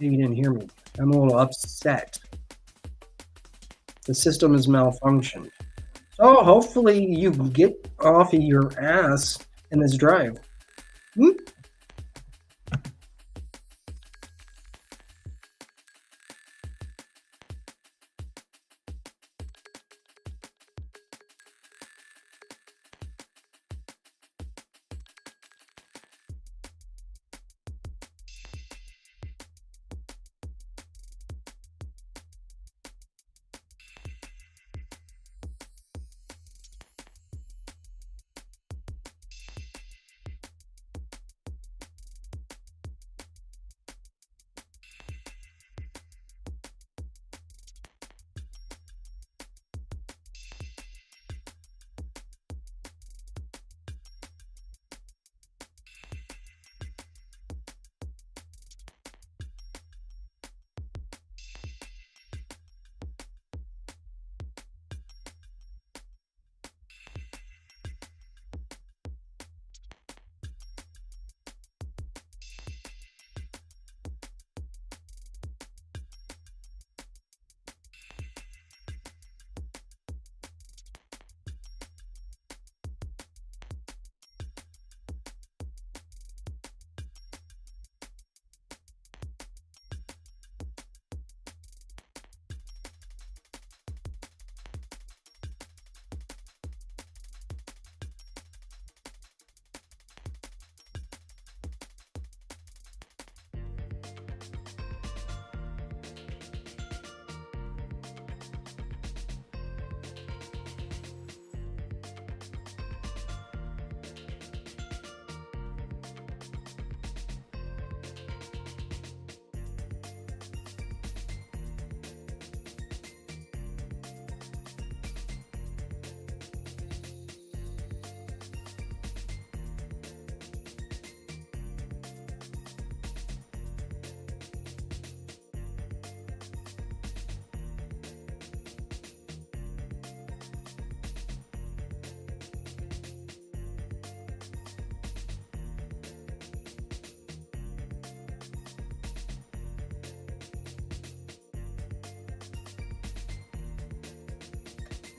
You didn't hear me. I'm a little upset. The system is malfunctioned. So hopefully you get off of your ass in this drive. Hmm?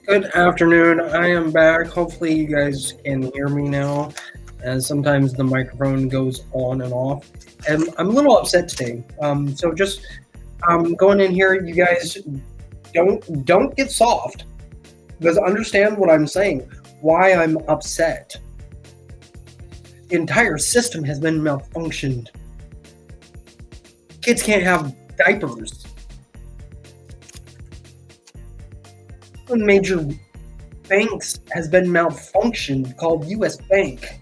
Good afternoon. I am back. Hopefully, you guys can hear me now, as sometimes the microphone goes on and off. And I'm a little upset today. So just going in here, you guys don't get soft, because understand what I'm saying. Why I'm upset. The entire system has been malfunctioned. Kids can't have diapers. One major banks has been malfunctioned, called U.S. Bank.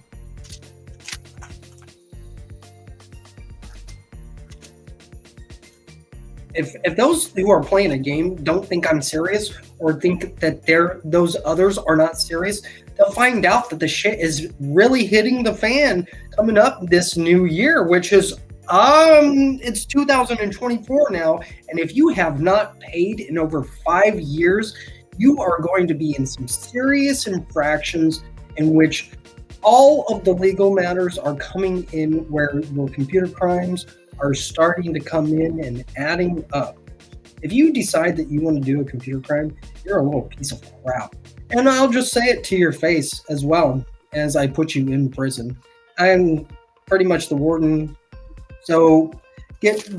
If those who are playing a game don't think I'm serious, or think that those others are not serious, they'll find out that the shit is really hitting the fan coming up this new year, which is it's 2024 now, and if you have not paid in over 5 years, you are going to be in some serious infractions, in which all of the legal matters are coming in, where your computer crimes are starting to come in and adding up. If you decide that you want to do a computer crime, you're a little piece of crap. And I'll just say it to your face as well, as I put you in prison. I'm pretty much the warden, so get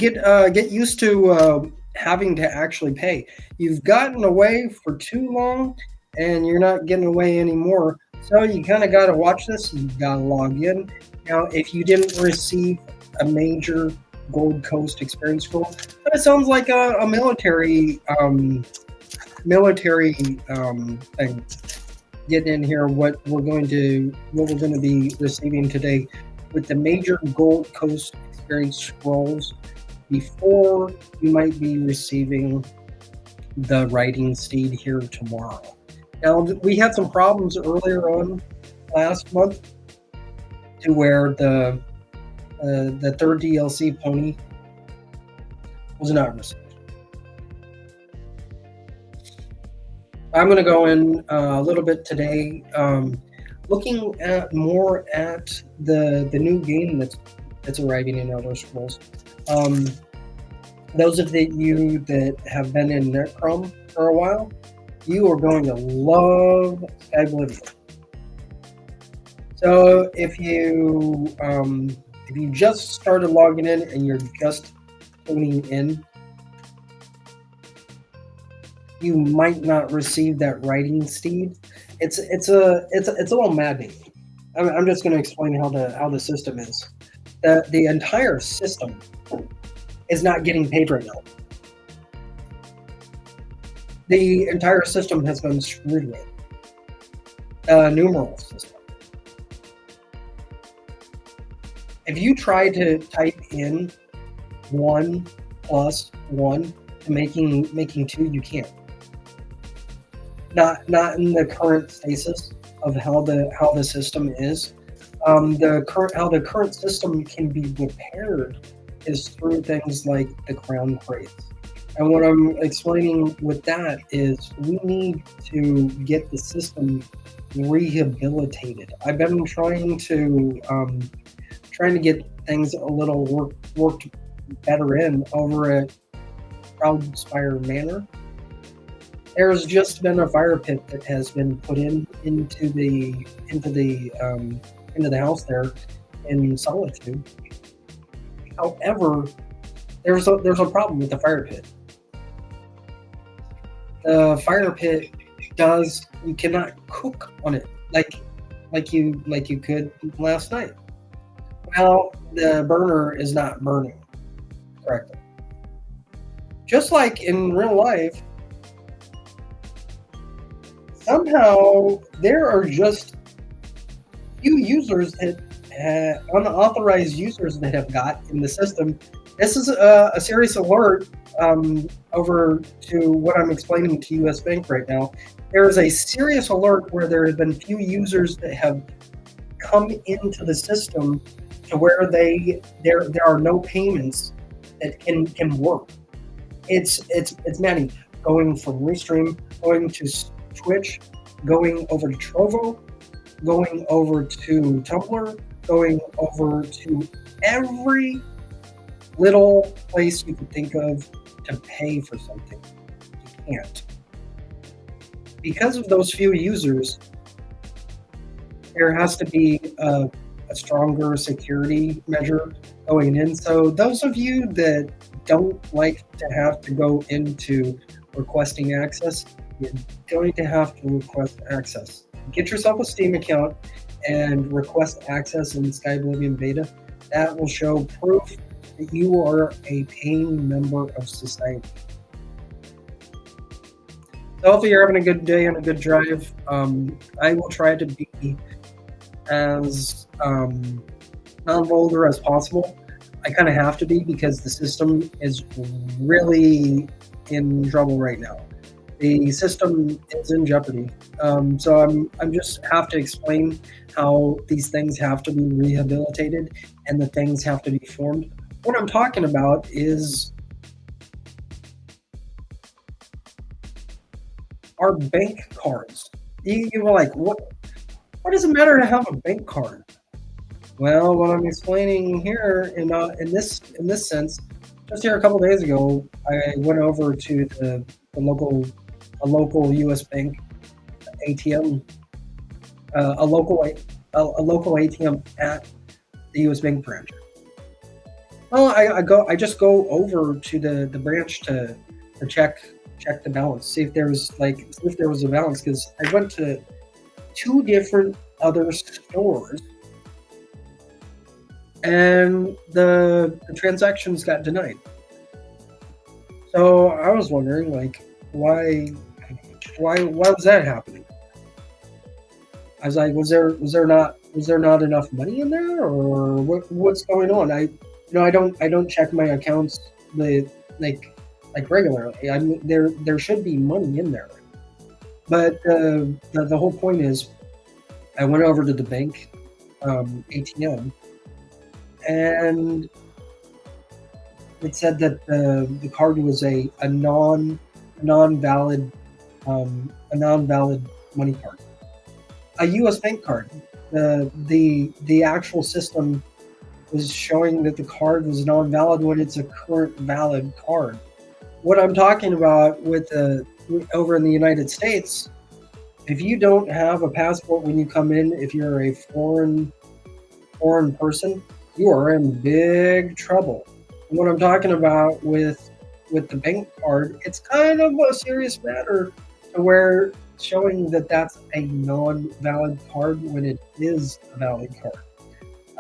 used to having to actually pay. You've gotten away for too long, and you're not getting away anymore. So you kind of got to watch this. You got to log in. Now, if you didn't receive a major Gold Coast experience scroll, that sounds like a military thing. Get in here. What we're going to be receiving today with the major Gold Coast experience scrolls, before you might be receiving the riding steed here tomorrow. Now, we had some problems earlier on last month, to where the third DLC pony was not received. I'm going to go in a little bit today, looking at more at the new game that's arriving in Elder Scrolls. Those of you that have been in Chrome for a while, you are going to love Skyblivian. So if you just started logging in and you're just tuning in, you might not receive that writing speed. It's a little maddening. I'm just going to explain how the system is. The entire system is not getting paid right now. The entire system has been screwed with. Numeral system. If you try to type in 1 plus 1 to making 2, you can't. Not in the current stasis of how the system is. How the current system can be repaired is through things like the crown crates. And what I'm explaining with that is we need to get the system rehabilitated. I've been trying to get things a little worked better in over at Proudspire Manor. There's just been a fire pit that has been put into the house there in Solitude. However, there's a problem with the fire pit. The fire pit you cannot cook on it like you could last night. Well, the burner is not burning correctly. Just like in real life, somehow there are just few users that unauthorized users that have got in the system. This is a serious alert over to what I'm explaining to US Bank right now. There is a serious alert where there have been few users that have come into the system to where there are no payments that can work. It's maddening. Going from Restream, going to Twitch, going over to Trovo, going over to Tumblr, going over to every little place you could think of to pay for something. You can't. Because of those few users, there has to be a stronger security measure going in. So those of you that don't like to have to go into requesting access, you're going to have to request access. Get yourself a Steam account and request access in Skyblivian Beta. That will show proof that you are a paying member of society. So hopefully you're having a good day and a good drive. I will try to be as non-vulgar as possible. I kind of have to be because the system is really in trouble right now. The system is in jeopardy. So I'm just have to explain how these things have to be rehabilitated and the things have to be formed. What I'm talking about is our bank cards. You were like, what does it matter to have a bank card? Well, what I'm explaining here in this sense, just here a couple days ago, I went over to a local U.S. bank ATM, a local ATM at the U.S. Bank branch. Well, I just go over to the branch to check the balance, see if there was a balance, because I went to 2 different other stores and the transactions got denied. So I was wondering, like, why was that happening? I was like, was there not enough money in there, or what's going on? I don't check my accounts like regularly. I mean, there should be money in there, but the whole point is, I went over to the bank ATM, and it said that the card was a non-valid money card, a U.S. bank card. The actual system was showing that the card was non-valid when it's a current valid card. What I'm talking about with over in the United States, if you don't have a passport when you come in, if you're a foreign person, you are in big trouble. And what I'm talking about with the bank card, it's kind of a serious matter to where showing that that's a non-valid card when it is a valid card.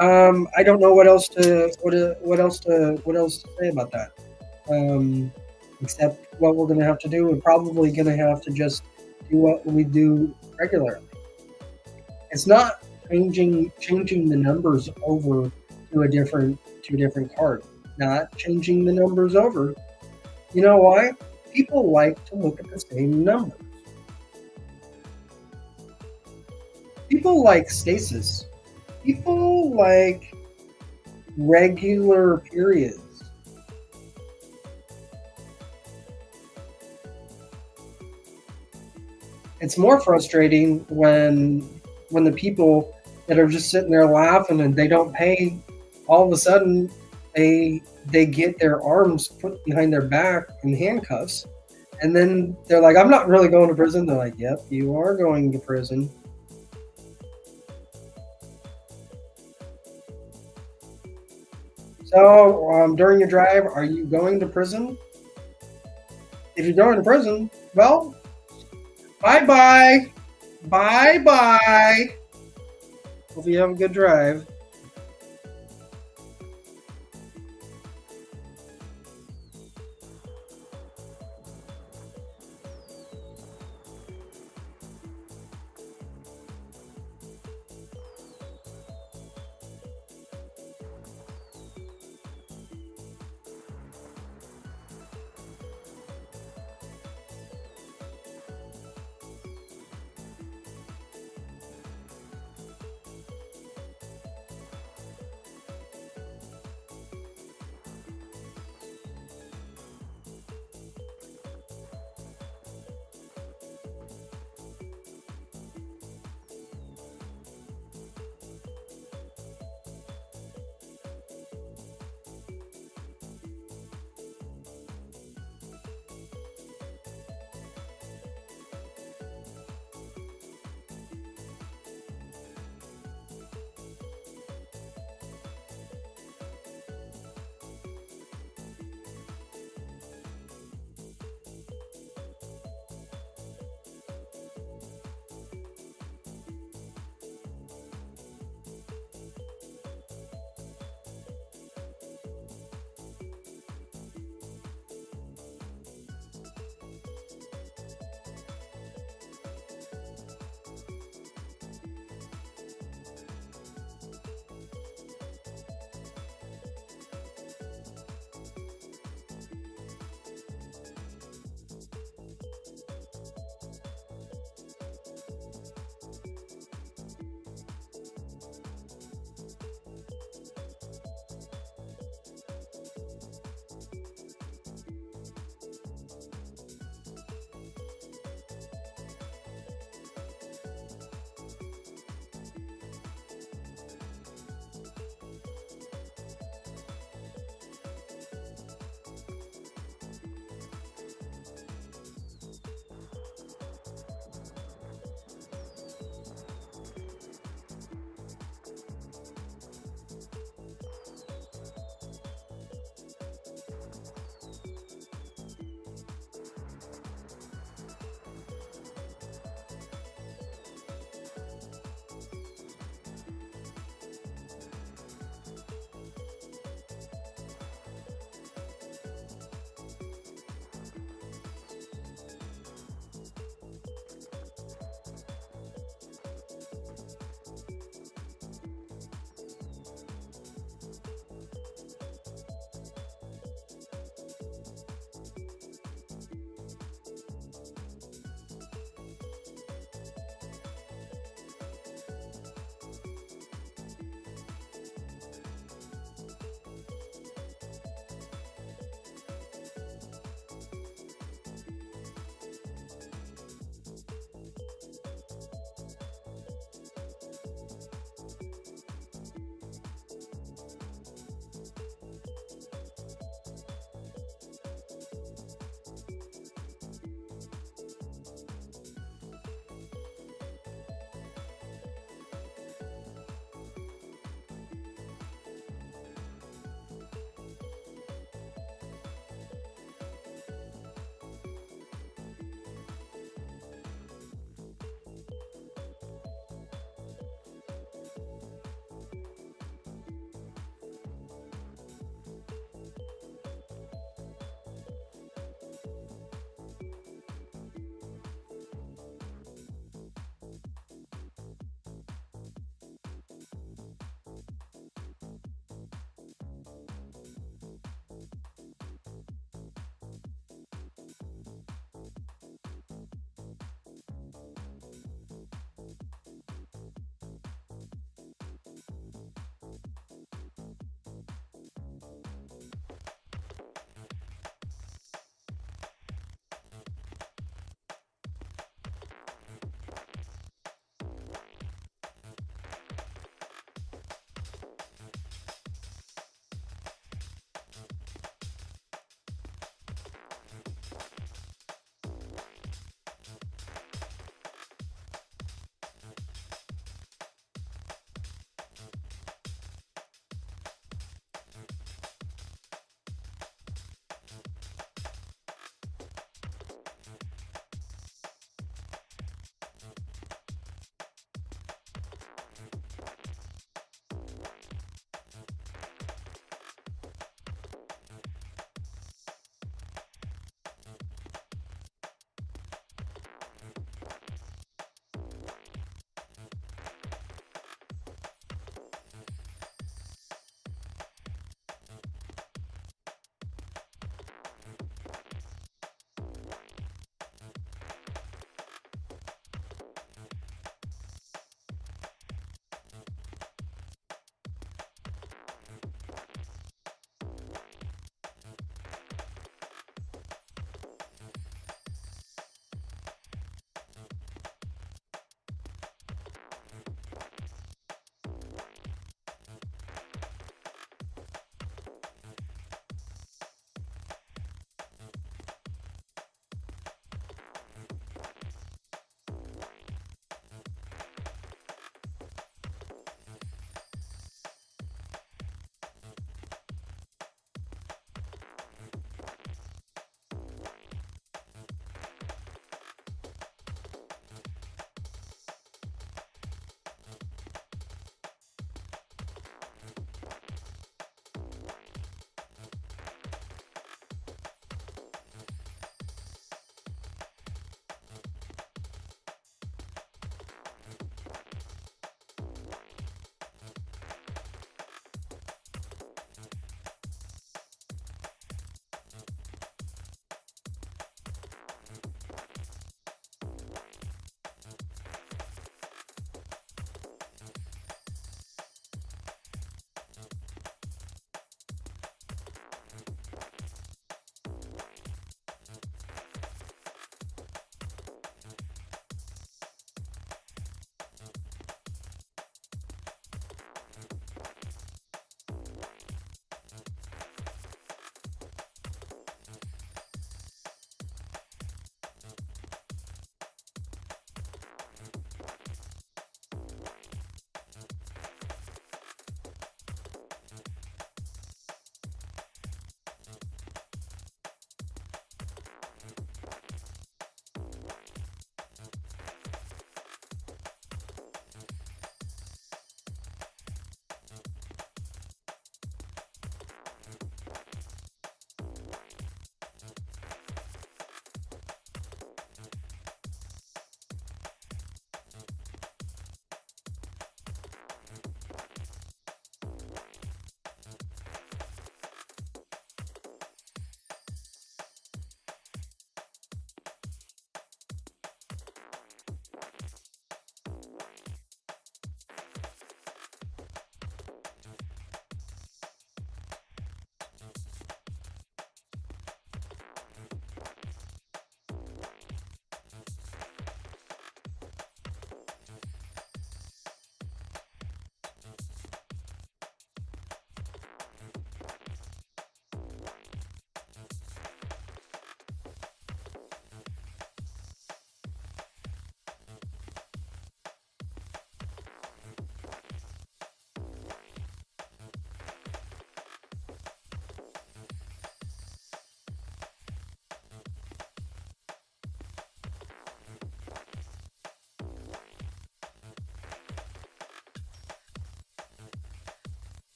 I don't know what else to say about that. Except what we're going to have to do. We're probably going to have to just do what we do regularly. It's not changing the numbers over to a different card. Not changing the numbers over. You know why? People like to look at the same numbers. People like stasis. People like regular periods. It's more frustrating when the people that are just sitting there laughing and they don't pay, all of a sudden they get their arms put behind their back in handcuffs, and then they're like, "I'm not really going to prison." They're like, "Yep, you are going to prison." So during your drive, are you going to prison? If you're going to prison, well, bye bye. Bye bye. Hope you have a good drive.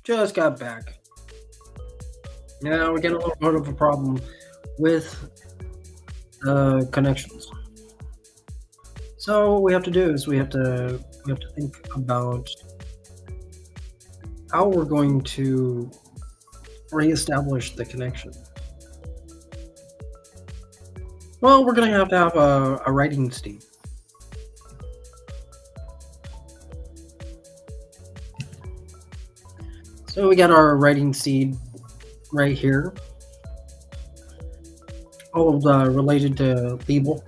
Just got back. Now we're getting a little bit of a problem with connections. So what we have to do is we have to think about how we're going to reestablish the connection. Well, we're going to have a writing steam. So we got our writing seed right here, all related to Libel.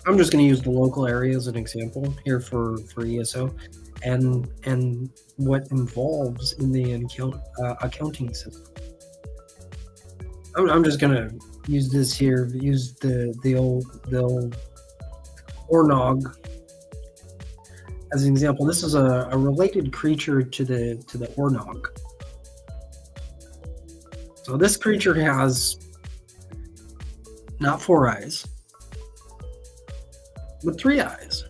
I'm just going to use the local area as an example here for ESO, and what involves in the accounting system. I'm just going to use this here. Use the old Ornog as an example. This is a related creature to the Ornog. So this creature has not 4 eyes, but 3 eyes.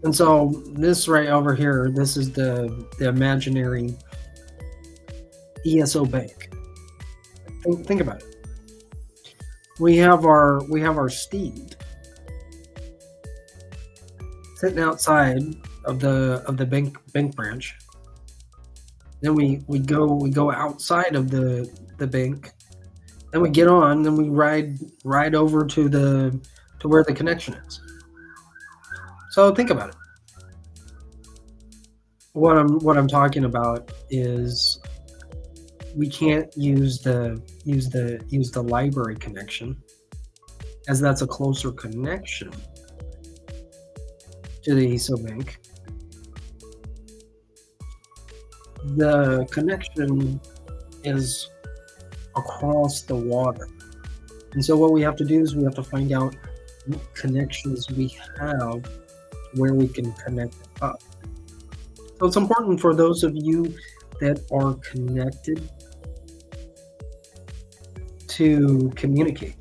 And so this right over here, this is the imaginary ESO bank. Think about it. We have our steed sitting outside of the bank branch. Then we go outside of the bank. Then we get on. Then we ride over to where the connection is. So think about it. What I'm talking about is we can't use the library connection, as that's a closer connection to the ESO bank. The connection is across the water, and so what we have to do is we have to find out what connections we have where we can connect up. So it's important for those of you that are connected to communicate,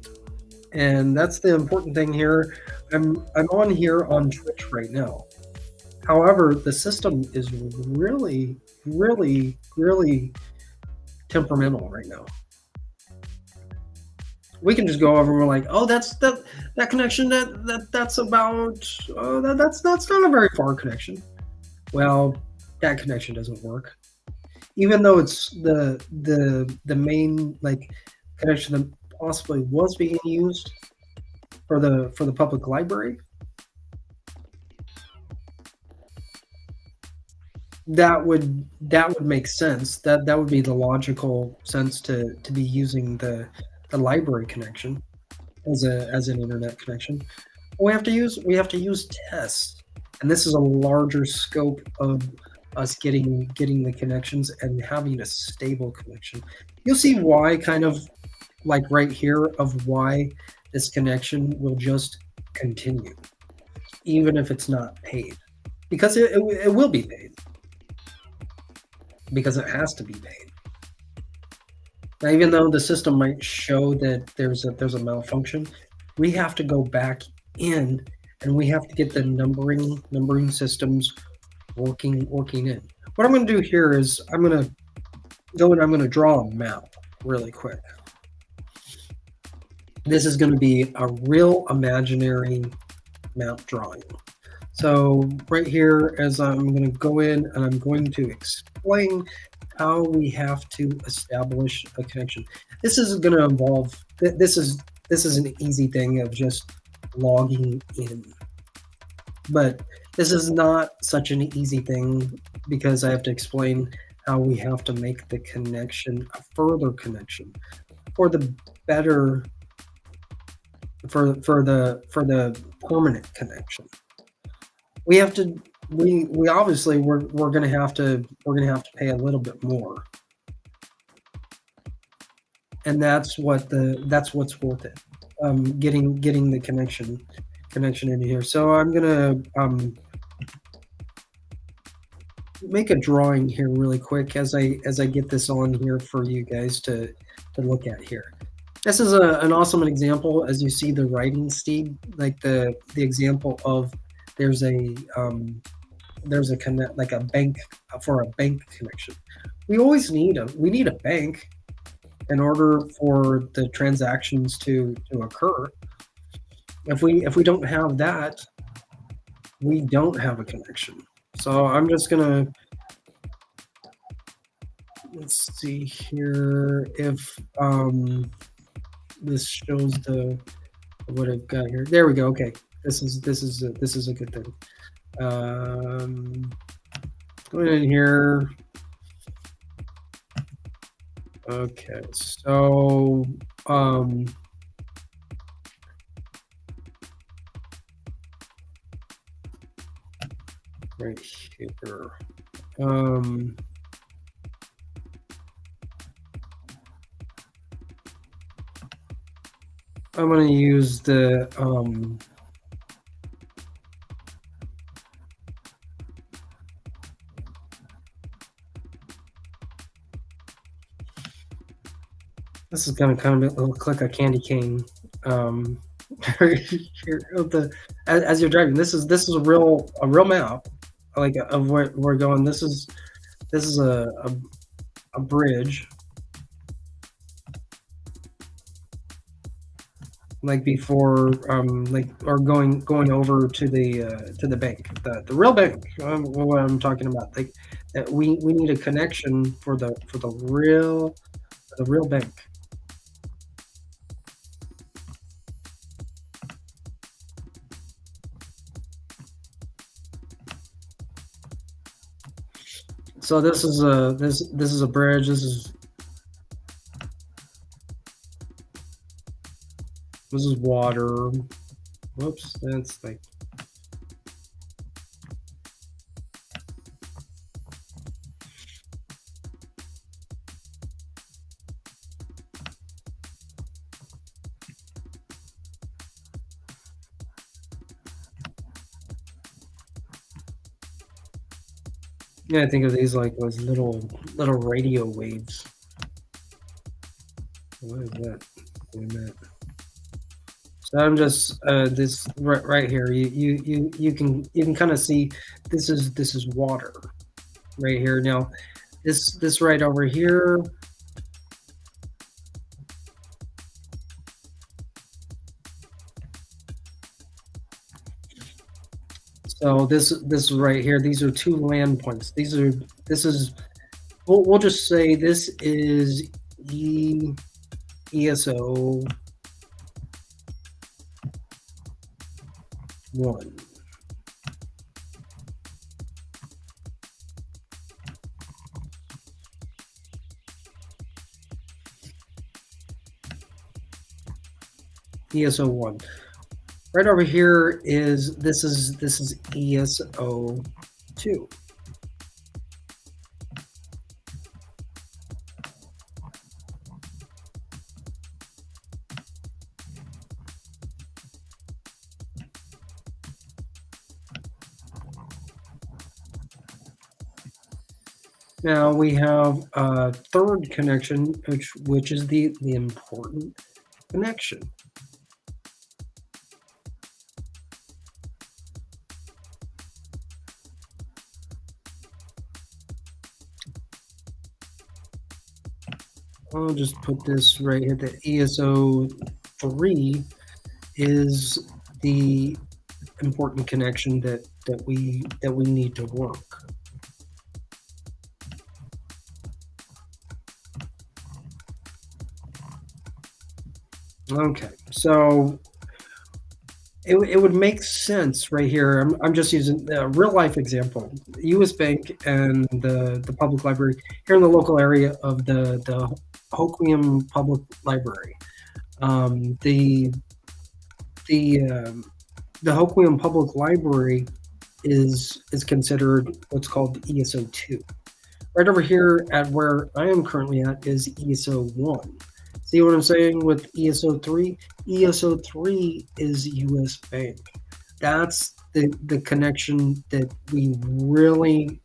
and that's the important thing here. I'm on here on Twitch right now. However, the system is really temperamental right now. We can just go over and we're like, oh, that's that connection that's about that's not a very far connection. Well, that connection doesn't work, even though it's the main connection that possibly was being used for the public library. That would make sense. That would be the logical sense to be using the library connection as an internet connection. We have to use tests, and this is a larger scope of us getting the connections and having a stable connection. You'll see why, kind of like right here, of why this connection will just continue, even if it's not paid, because it will be paid. Because it has to be paid. Now, even though the system might show that there's a malfunction, we have to go back in and we have to get the numbering systems working in. What I'm going to do here is I'm going to go and I'm going to draw a map really quick. This is going to be a real imaginary map drawing. So right here, as I'm going to go in and I'm going to explain how we have to establish a connection. This is going to involve, this is an easy thing of just logging in. But this is not such an easy thing, because I have to explain how we have to make the connection a further connection for the better, for the permanent connection. We obviously we're going to have to pay a little bit more, and that's what's worth it. Getting the connection in here. So I'm gonna make a drawing here really quick as I get this on here for you guys to look at here. This is an awesome example. As you see the writing steed, like the example of there's a connect like a bank for a bank connection. We need a bank in order for the transactions to occur. If we don't have that, we don't have a connection. So I'm just gonna let's see here if this shows the what I've got here. There we go. Okay, this is a good thing. Going in here. Okay, so right here. I'm going to use the this is going to kind of look like a candy cane. As you're driving, this is a real map, like of where we're going. This is a bridge. Like before, like or going over to the bank, the real bank. What I'm talking about, like we need a connection for the real bank. So this is a bridge. This is water. Whoops, that's like. Yeah, I think of these like those little radio waves. What is that? Wait a minute. So I'm just this right here. You can kind of see this is water right here. Now this right over here. So this right here. These are two land points. This is we'll just say this is ESO 1. ESO 1. Right over here is this is ESO 2. Now we have a third connection, which is the important connection. I'll just put this right here. The ESO 3 is the important connection that we need to work. Okay, so it would make sense right here. I'm just using a real life example. U.S. Bank and the public library here in the local area of the Hoquiam Public Library. The Hoquiam Public Library is considered what's called ESO 2. Right over here at where I am currently at is ESO 1. See what I'm saying with ESO 3? ESO 3 is U.S. Bank. That's the connection that we really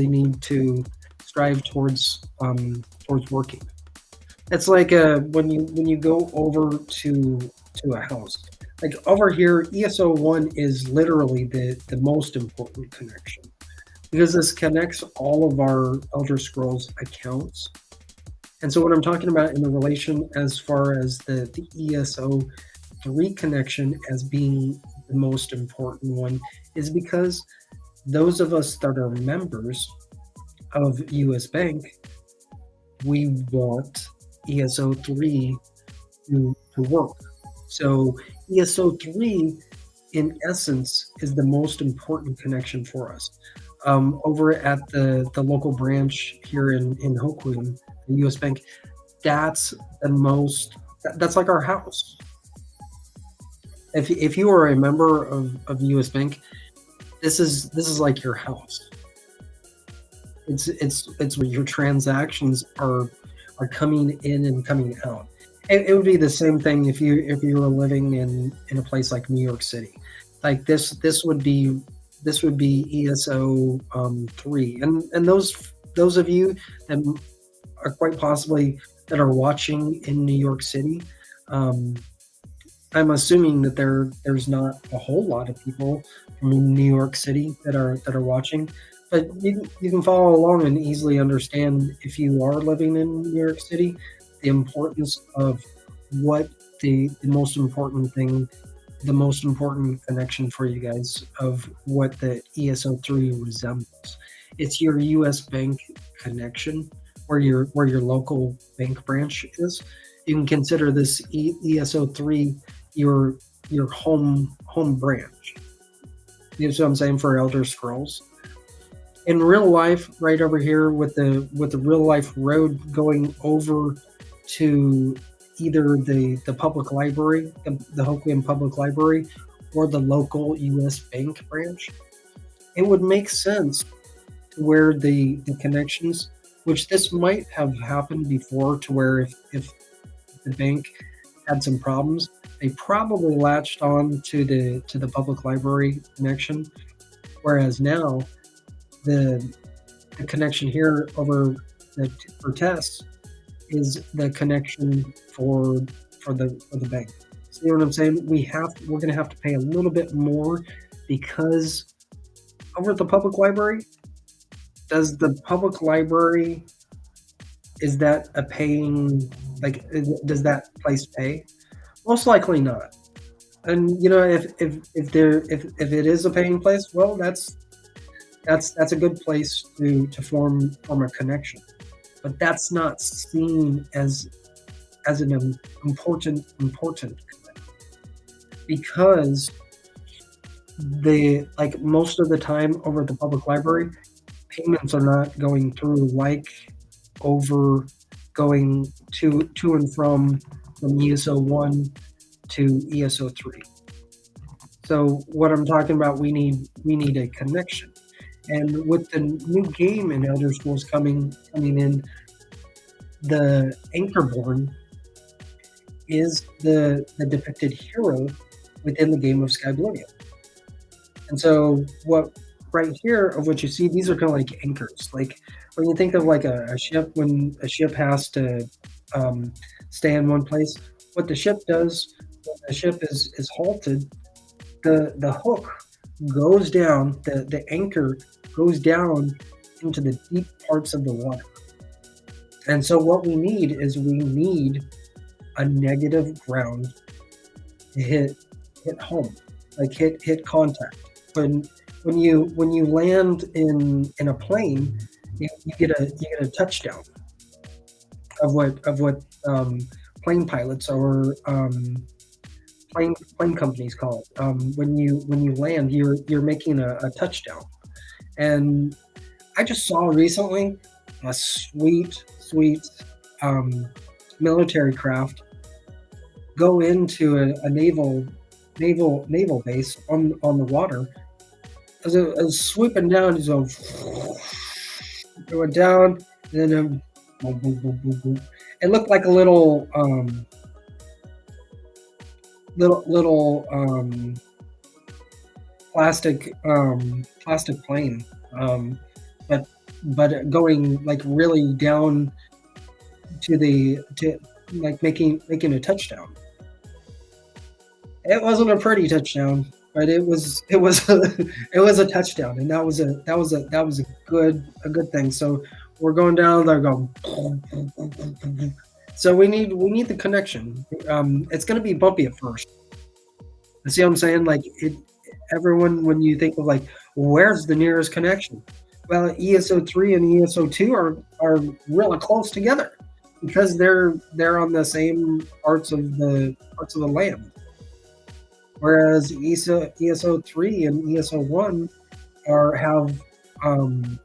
need to strive towards working. It's like when you go over to a house. Like over here, ESO1 is literally the most important connection because this connects all of our Elder Scrolls accounts. And so what I'm talking about in the relation as far as the ESO3 connection as being the most important one is because those of us that are members of US Bank, we want ESO3 to work. So ESO3, in essence, is the most important connection for us. Over at the local branch here in Hoquiam, the US Bank, that's the most, that's like our house. If you are a member of US Bank, this is like your house. It's where your transactions are coming in and coming out. It would be the same thing if you were living in a place like New York City. Like this would be ESO 3, and those of you that are quite possibly that are watching in New York City, I'm assuming that there's not a whole lot of people from New York City that are watching, but you can follow along and easily understand if you are living in New York City, the importance of what the most important thing, the most important connection for you guys of what the ESO3 resembles. It's your US Bank connection where your local bank branch is. You can consider this ESO3 your home branch. You know what I'm saying for Elder Scrolls. In real life, right over here with the real life road going over to either the public library, the Hoquiam Public Library, or the local U.S. Bank branch, it would make sense to where the connections, which this might have happened before, to where if the bank had some problems, they probably latched on to the public library connection, whereas now the connection here over for tests is the connection for the bank. So you know what I'm saying? We're going to have to pay a little bit more because over at the public library, does the public library, is that a paying, like, does that place pay? Most likely not. And you know, if it is a paying place, well, that's a good place to form a connection. But that's not seen as an important connection because like most of the time over at the public library, payments are not going through like over going to and from ESO 1 to ESO 3. So what I'm talking about, we need a connection. And with the new game in Elder Scrolls coming in, the Anchorborn is the depicted hero within the game of Skyblarian. And so what right here of what you see, these are kind of like anchors. Like when you think of like a ship, when a ship has to stay in one place, what the ship does when the ship is halted, the hook goes down, the anchor goes down into the deep parts of the water. And so what we need is a negative ground to hit home, like hit contact. When you land in a plane, you get a touchdown of what plane pilots or plane companies call it. When you land, you're making a touchdown. And I just saw recently a sweet military craft go into a naval base on the water. As it was swooping down, it went down, and then boom, boom, boom, boom, boom. It looked like a little plastic plane, but going like really down to like making a touchdown. It wasn't a pretty touchdown, but it was it was a touchdown, and that was a good thing. So we're going down there, going. So we need the connection. It's going to be bumpy at first. You see what I'm saying? Like everyone when you think of like where's the nearest connection? Well, ESO3 and ESO2 are really close together because they're on the same parts of the land. Whereas ESO3 and ESO1 are um,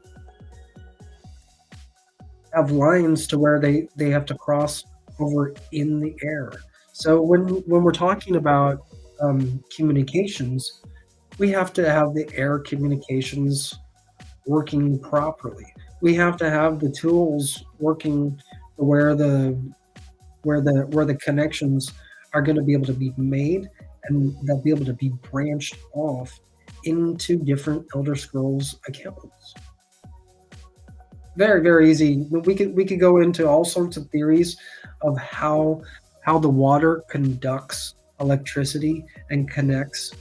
have lines to where they have to cross over in the air. So when we're talking about communications, we have to have the air communications working properly. We have to have the tools working where the connections are going to be able to be made, and they'll be able to be branched off into different Elder Scrolls accounts. Very, very easy. We could go into all sorts of theories of how the water conducts electricity and connects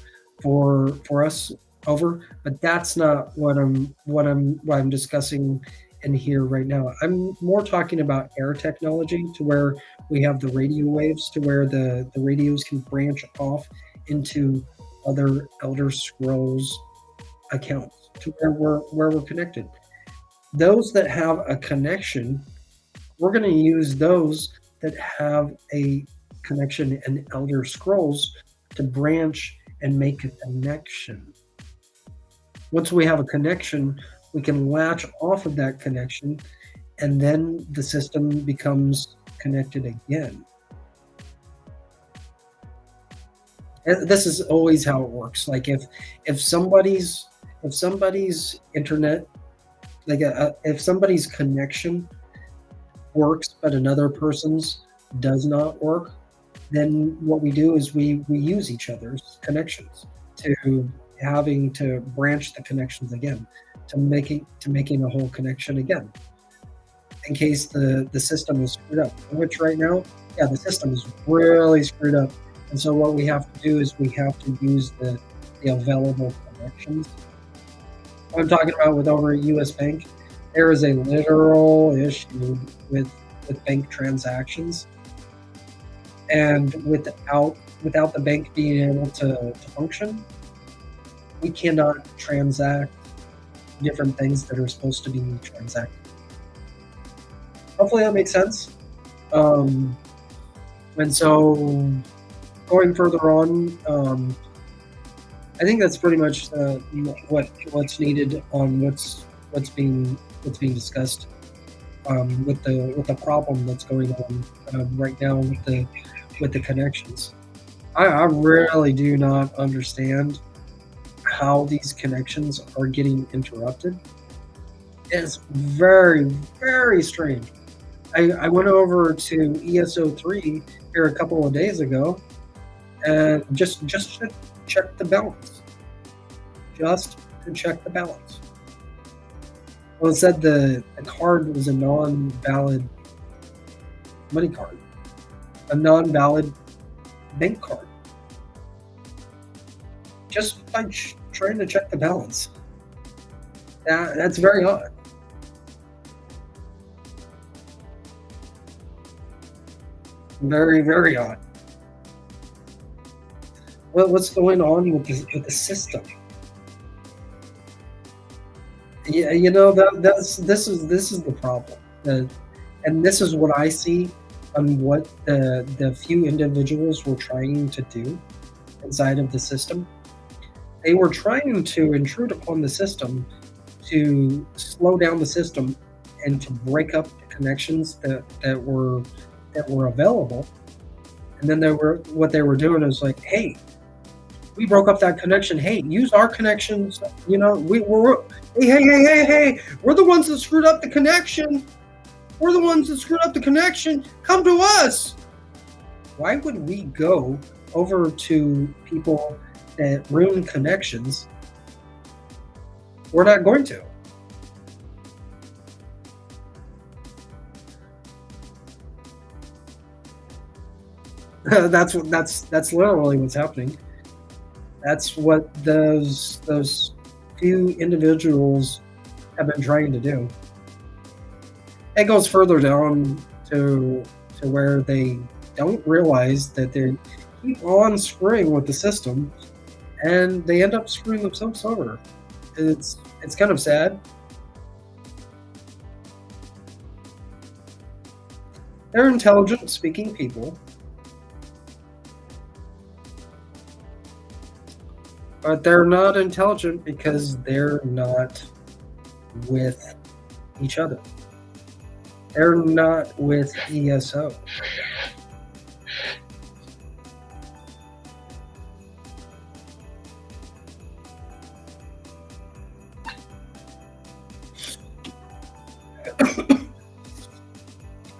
for us over, but that's not what I'm discussing in here right now. I'm more talking about air technology to where we have the radio waves to where the radios can branch off into other Elder Scrolls accounts to where we're connected. Those that have a connection, we're going to use those that have a connection in Elder Scrolls to branch and make a connection. Once we have a connection, we can latch off of that connection, and then the system becomes connected again. And this is always how it works. Like if somebody's internet, like if somebody's connection works but another person's does not work, then what we do is we use each other's connections to having to branch the connections again to making a whole connection again in case the system is screwed up, which right now, yeah, the system is really screwed up. And so what we have to do is we have to use the available connections. I'm talking about with over at US Bank, there is a literal issue with bank transactions, and without the bank being able to function, we cannot transact different things that are supposed to be transacted. Hopefully that makes sense. Um, and so going further on, I think that's pretty much what's needed on what's being discussed with the problem that's going on right now with the connections. I really do not understand how these connections are getting interrupted. It's very, very strange. I went over to ESO3 here a couple of days ago and just to check the balance. Just to check the balance. Well, it said the card was a non-valid money card, a non-valid bank card. Just by trying to check the balance. That's very odd. Very, very odd. What's going on with the system? Yeah, this is the problem, and this is what I see on what the few individuals were trying to do inside of the system. They were trying to intrude upon the system to slow down the system and to break up the connections that were available. And then what they were doing is like, hey, we broke up that connection. Hey, use our connections. Hey, we're the ones that screwed up the connection. We're the ones that screwed up the connection. Come to us. Why would we go over to people that ruin connections? We're not going to. That's literally what's happening. That's what those few individuals have been trying to do. It goes further down to where they don't realize that they keep on screwing with the system, and they end up screwing themselves over. It's kind of sad. They're intelligent speaking people, but they're not intelligent because they're not with each other. They're not with ESO.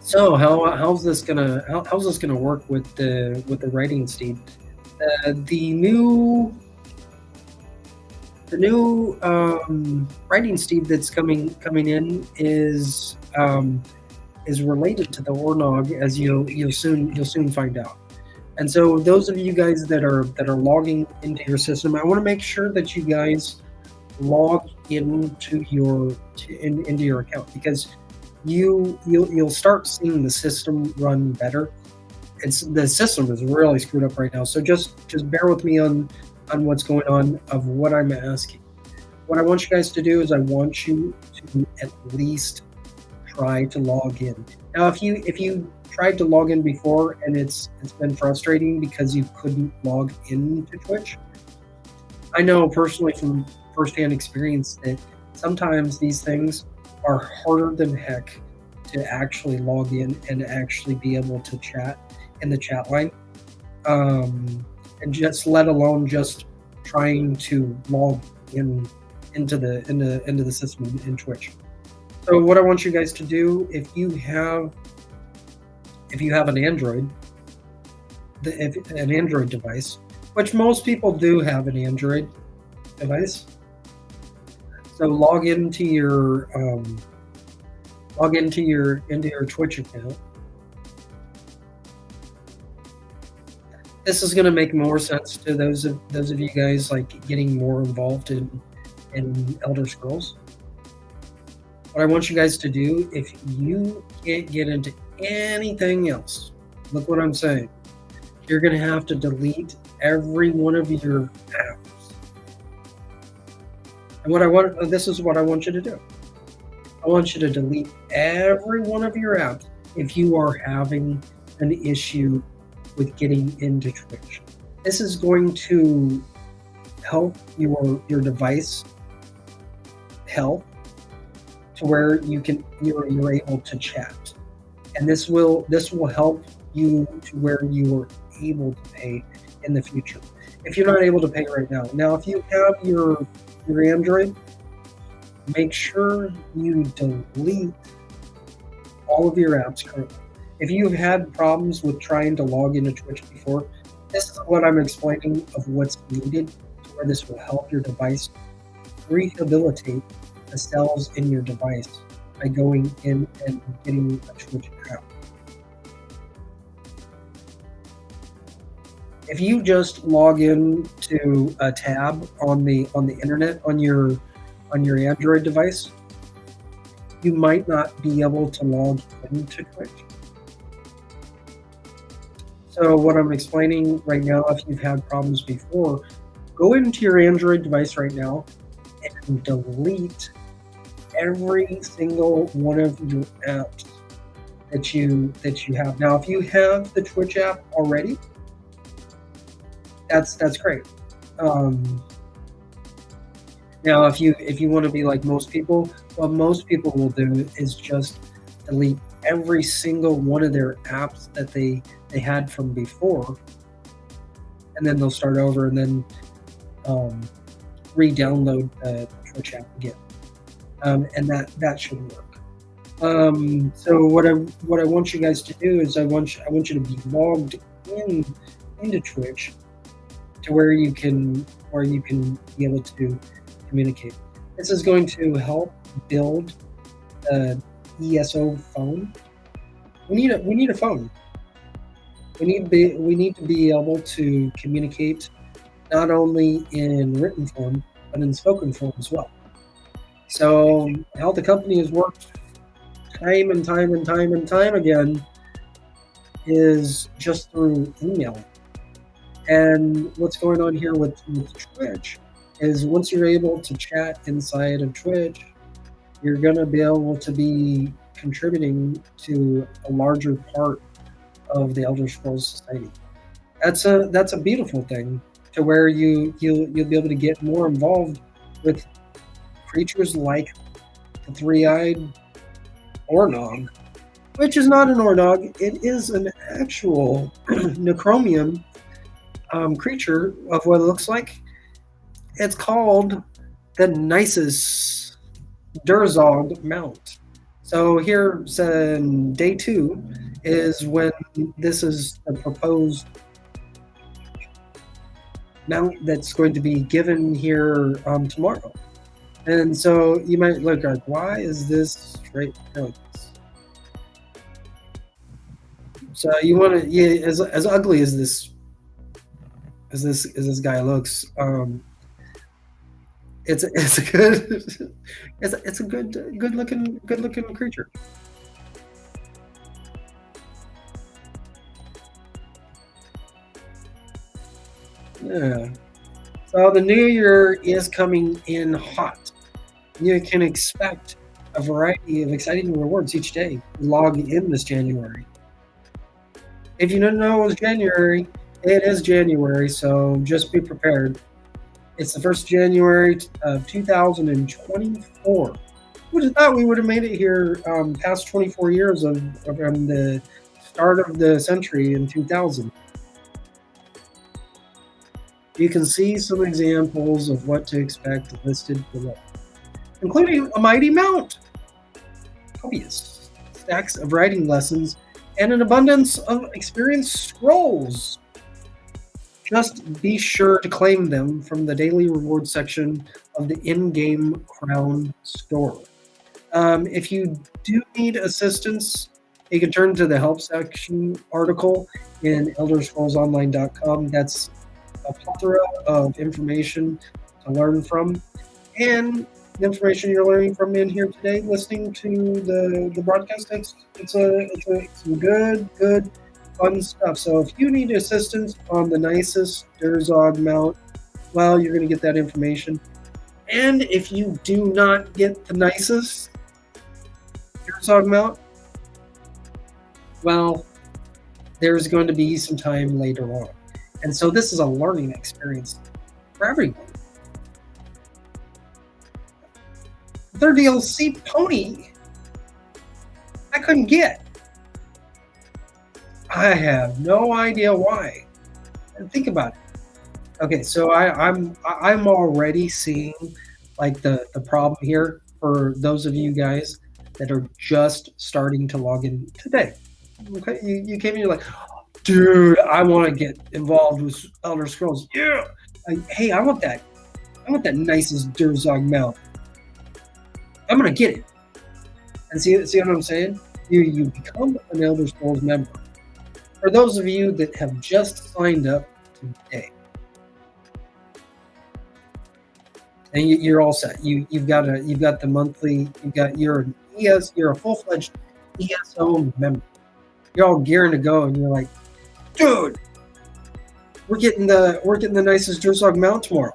So how's this gonna work with the writing Steve? The new writing Steve that's coming in is related to the Ornog, as you'll soon find out. And so those of you guys that are logging into your system, I want to make sure that you guys log into into your account, because you'll start seeing the system run better. The system is really screwed up right now, so just bear with me on what's going on of what I'm asking. What I want you guys to do is I want you to at least try to log in. Now, if you tried to log in before and it's been frustrating because you couldn't log into Twitch, I know personally from firsthand experience that sometimes these things are harder than heck to actually log in and actually be able to chat in the chat line, and just let alone just trying to log into the system in Twitch. So what I want you guys to do, if you have an Android, an Android device, which most people do have an Android device, so log into your Twitch account. This is going to make more sense to those of you guys like getting more involved in Elder Scrolls. What I want you guys to do, if you can't get into anything else, look what I'm saying. You're going to have to delete every one of your apps. And this is what I want you to do. I want you to delete every one of your apps if you are having an issue with getting into Twitch. This is going to help your device health to where you're able to chat, and this will help you to where you are able to pay in the future. If you're not able to pay right now, if you have your Android, make sure you delete all of your apps currently. If you've had problems with trying to log into Twitch before, this is what I'm explaining of what's needed to where this will help your device rehabilitate the cells in your device by going in and getting a Twitch account. If you just log in to a tab on the internet on your Android device, you might not be able to log into Twitch. So what I'm explaining right now, if you've had problems before, go into your Android device right now and delete every single one of your apps that you have. Now, if you have the Twitch app already, that's great. Now, if you want to be like most people, what most people will do is just delete every single one of their apps that they had from before, and then they'll start over and then re-download the Twitch app again, and that should work. So what I want you guys to do is I want you to be logged into Twitch to where you can be able to communicate. This is going to help build an ESO phone. We need a phone. we need to be able to communicate not only in written form but in spoken form as well. So how the company has worked time and time and time and time again is just through email. And what's going on here with Twitch is once you're able to chat inside of Twitch, you're going to be able to be contributing to a larger part of the Elder Scrolls Society. That's a beautiful thing to where you'll be able to get more involved with creatures like the three-eyed Ornog, which is not an Ornog. It is an actual Necromium creature of what it looks like. It's called the Nisus Durzog mount. So here, day 2 is when this is the proposed mount that's going to be given here tomorrow. And so you might look like, why is this right like this? So you want to, yeah, as ugly as this guy looks, it's a good it's a good looking creature. Yeah. So the new year is coming in hot. You can expect a variety of exciting rewards each day. Log in this January. If you didn't know it was January, it is January, so just be prepared. It's the 1st January of 2024. Would have thought we would have made it here past 24 years from the start of the century in 2000. You can see some examples of what to expect listed below, including a mighty mount, copious stacks of writing lessons, and an abundance of experience scrolls. Just be sure to claim them from the daily reward section of the in-game Crown store. If you do need assistance, you can turn to the help section article in ElderScrollsOnline.com. That's a plethora of information to learn from, and the information you're learning from in here today, listening to the broadcast, it's some good fun stuff. So if you need assistance on the nicest Durzog mount, well, you're going to get that information. And if you do not get the nicest Durzog mount, well, there's going to be some time later on. And so this is a learning experience for everyone. Their DLC pony, I couldn't get. I have no idea why. And think about it. Okay, so I'm already seeing like the problem here for those of you guys that are just starting to log in today. Okay, you came in, you're like, dude, I want to get involved with Elder Scrolls. Yeah, hey, I want that nicest Durzog mount. I'm gonna get it. And see what I'm saying? You become an Elder Scrolls member. For those of you that have just signed up today, and you're all set. You've got the monthly. You're a full-fledged ESO member. You're all gearing to go, and you're like, dude, we're getting the nicest Durzog mount tomorrow.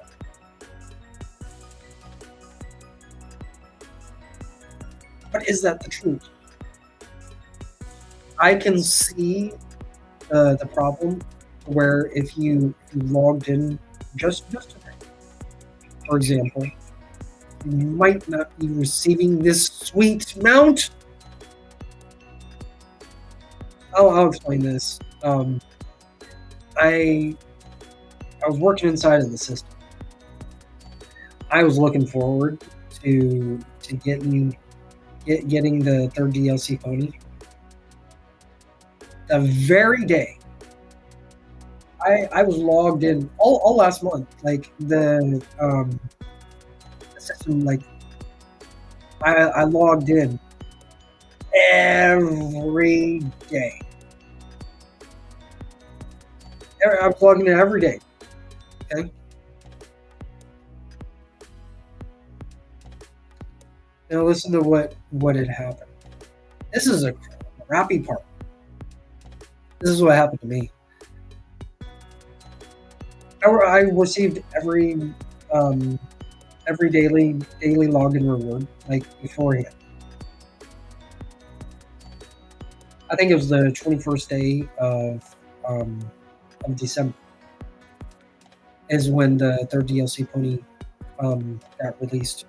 But is that the truth? I can see the problem where if you logged in just today, for example, you might not be receiving this sweet mount. I'll explain this. I was working inside of the system. I was looking forward to getting the 3rd DLC pony. The very day I was logged in all last month, like the system, like I logged in every day. I was logging in every day. Okay. Now listen to what had happened. This is a crappy part. This is what happened to me. I received every daily login reward like beforehand. I think it was the 21st day of December is when the third DLC pony got released.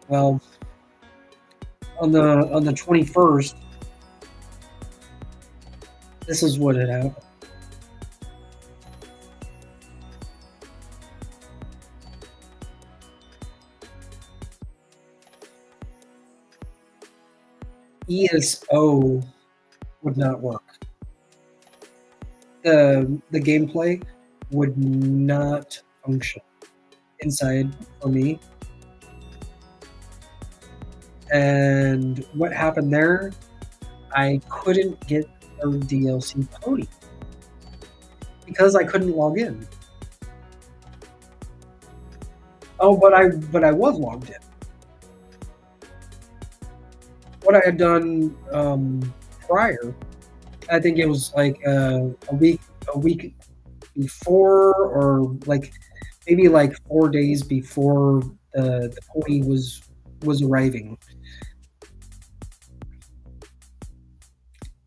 Well, on the 21st, this is what had happened. ESO would not work. The gameplay would not function inside for me. And what happened there? I couldn't get a DLC pony because I couldn't log in. Oh, but I was logged in. What I had done prior, I think it was like a week before, or like maybe like 4 days before the pony was arriving.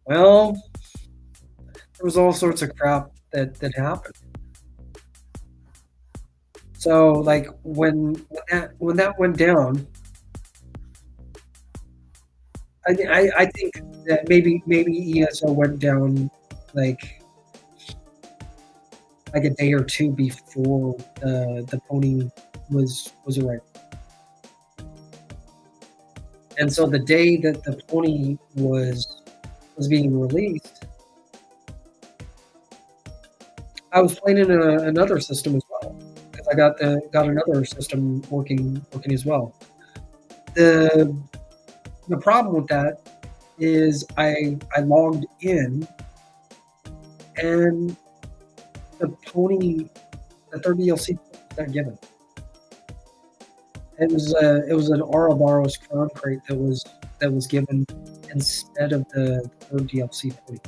Well, there was all sorts of crap that happened. So like when that went down, I think that maybe ESO went down like a day or two before the pony was arriving. And so the day that the pony was being released, I was playing in another system as well because I got another system working as well. The problem with that is I logged in and the third DLC got given. It was an Ouroboros crown crate that was given instead of the third DLC pony.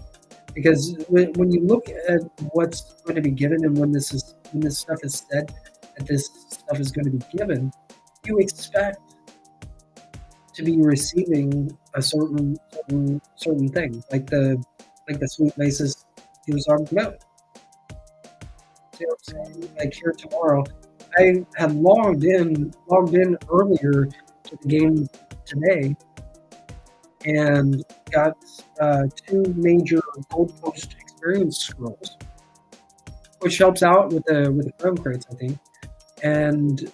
Because when you look at what's going to be given and when this stuff is said that this stuff is going to be given, you expect to be receiving a certain thing, like the sweet nicest he was talking about. See what I'm saying? Like here tomorrow, I had logged in earlier to the game today and got 2 major gold post experience scrolls, which helps out with the crown crates, I think. And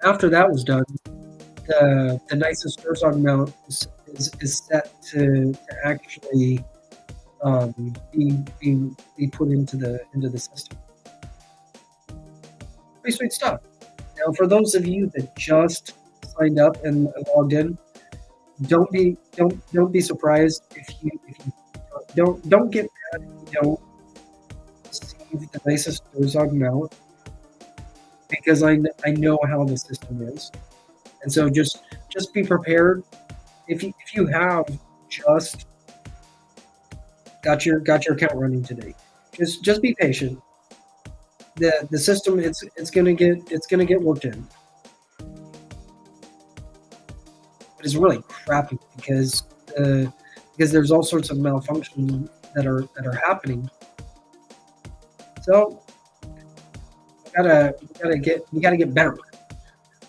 after that was done, the nicest Urzog mount is set to actually be put into the system. Pretty sweet stuff. Now, for those of you that just signed up and logged in, don't be surprised if you don't get mad if you don't receive the nicest Urzog mount, because I know how the system is, and so just be prepared. If you have just got your account running today, just be patient. The system it's gonna get worked in. But it's really crappy because there's all sorts of malfunctions that are happening. So we gotta get better.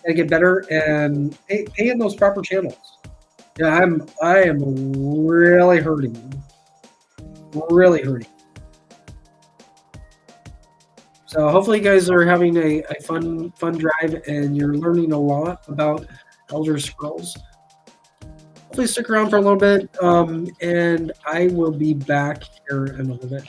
Gotta get better and pay in those proper channels. Yeah, I am really hurting. Really hurting. So hopefully you guys are having a fun drive and you're learning a lot about Elder Scrolls. Hopefully stick around for a little bit, and I will be back here in a little bit.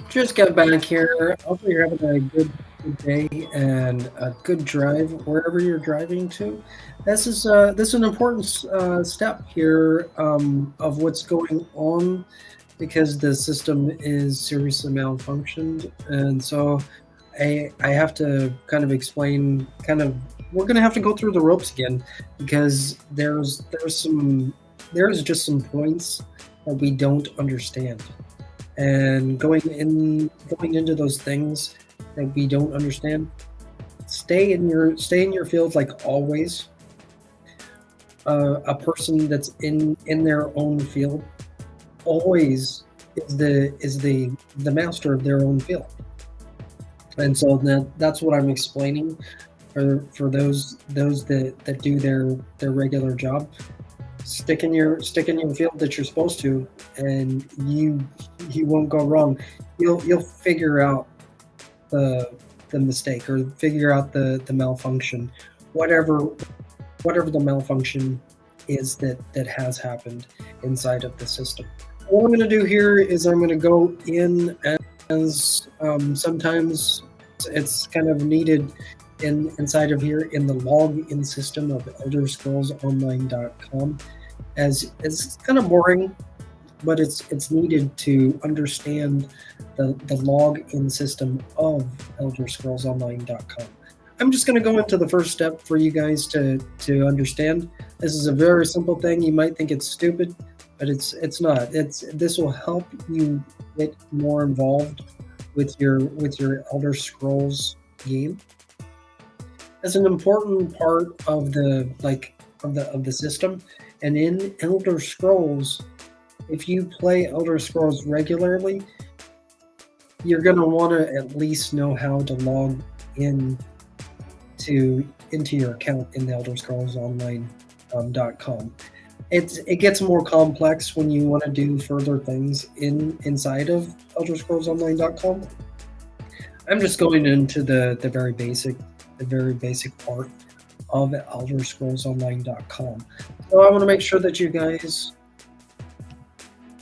Just got back here. Hopefully, you're having a good day and a good drive wherever you're driving to. This is an important step here of what's going on because the system is seriously malfunctioned, and so I have to kind of explain we're going to have to go through the ropes again because there's just some points that we don't understand, and going into those things that we don't understand. Stay in your field like always. A person that's in their own field always is the master of their own field, and so that's what I'm explaining for those that do their regular job. Stick in your field that you're supposed to, and you won't go wrong. You'll figure out the mistake or figure out the malfunction, whatever the malfunction is that has happened inside of the system. What I'm going to do here is I'm going to go in as sometimes it's kind of needed inside of here in the login system of ElderScrollsOnline.com. As it's kind of boring, but it's needed to understand the login system of ElderScrollsOnline.com. I'm just going to go into the first step for you guys to understand. This is a very simple thing. You might think it's stupid, but it's not. This will help you get more involved with your Elder Scrolls game. It's an important part of the system. And in Elder Scrolls, if you play Elder Scrolls regularly, you're going to want to at least know how to log in into your account in the ElderScrollsOnline.com. It gets more complex when you want to do further things inside of ElderScrollsOnline.com. I'm just going into the very basic part of ElderScrollsOnline.com. So I want to make sure that you guys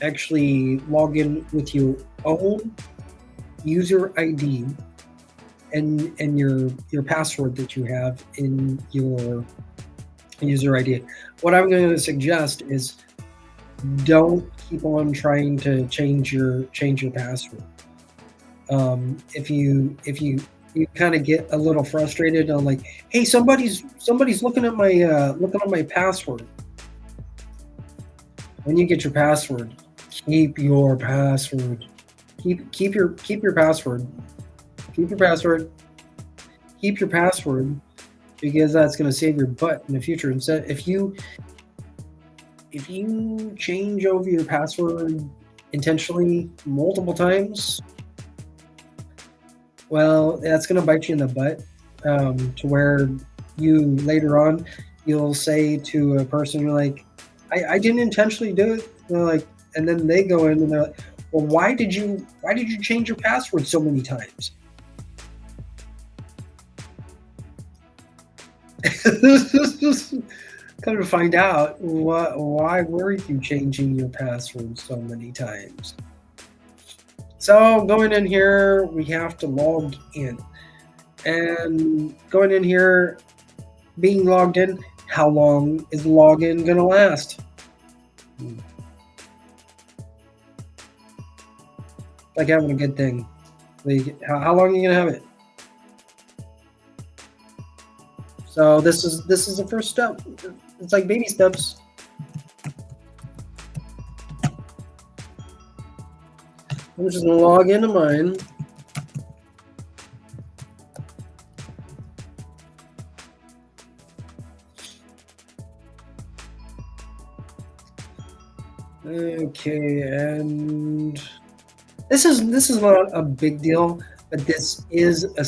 actually log in with your own user ID and your password that you have in your user ID. What I'm going to suggest is don't keep on trying to change your password. If you kind of get a little frustrated on like, hey, somebody's looking at my password. When you get your password, keep your password. Keep your password. Keep your password. Keep your password, because that's going to save your butt in the future. Instead, if you change over your password intentionally multiple times, well, that's going to bite you in the butt, to where you later on you'll say to a person, you're like, I didn't intentionally do it. They're like, and then they go in and they're like, well, why did you change your password so many times? Come to find out, why were you changing your password so many times? So going in here, we have to log in. And going in here, being logged in, how long is the login going to last? Like having a good thing. Like, how long are you going to have it? So this is the first step. It's like baby steps. I'm just going to log into mine. Okay, and this is not a big deal, but this is a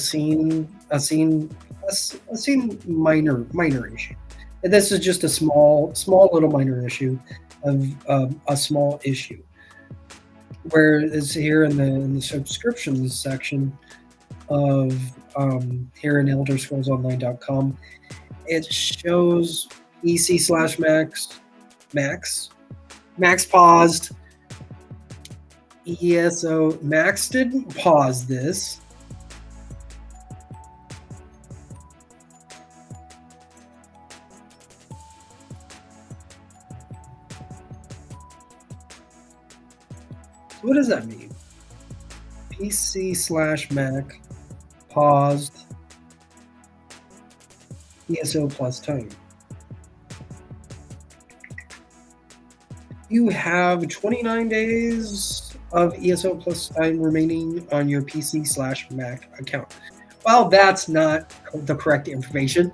minor issue. And this is just a small little minor issue of a small issue. Where it's here in the subscriptions section of here in ElderScrollsOnline.com, it shows EC/max paused, ESO. Max didn't pause this. What does that mean? PC/Mac paused ESO plus time. You have 29 days of ESO plus time remaining on your PC/Mac account. Well, that's not the correct information.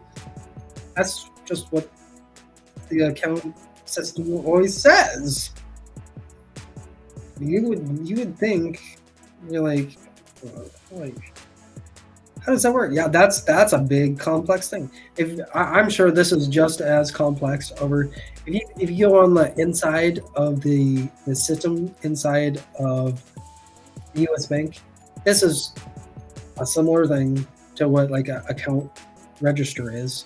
That's just what the account system always says. You would think you're like how does that work? Yeah, that's a big complex thing. I'm sure this is just as complex over if you go on the inside of the system inside of the US bank, this is a similar thing to what like a account register is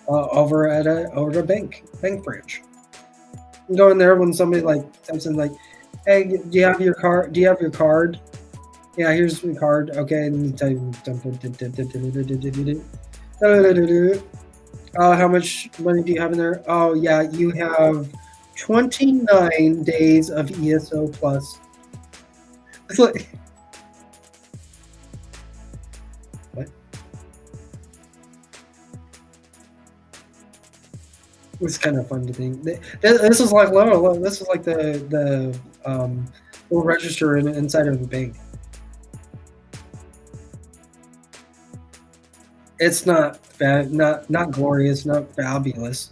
over at a bank branch. You go in there when somebody like something like, hey, do you have your card? Do you have your card? Yeah, here's my card. Okay, how much money do you have in there? Oh yeah, you have 29 days of ESO plus. It's like what? It's kind of fun to think. This is like this is like the little register inside of the bank. It's not not glorious, not fabulous.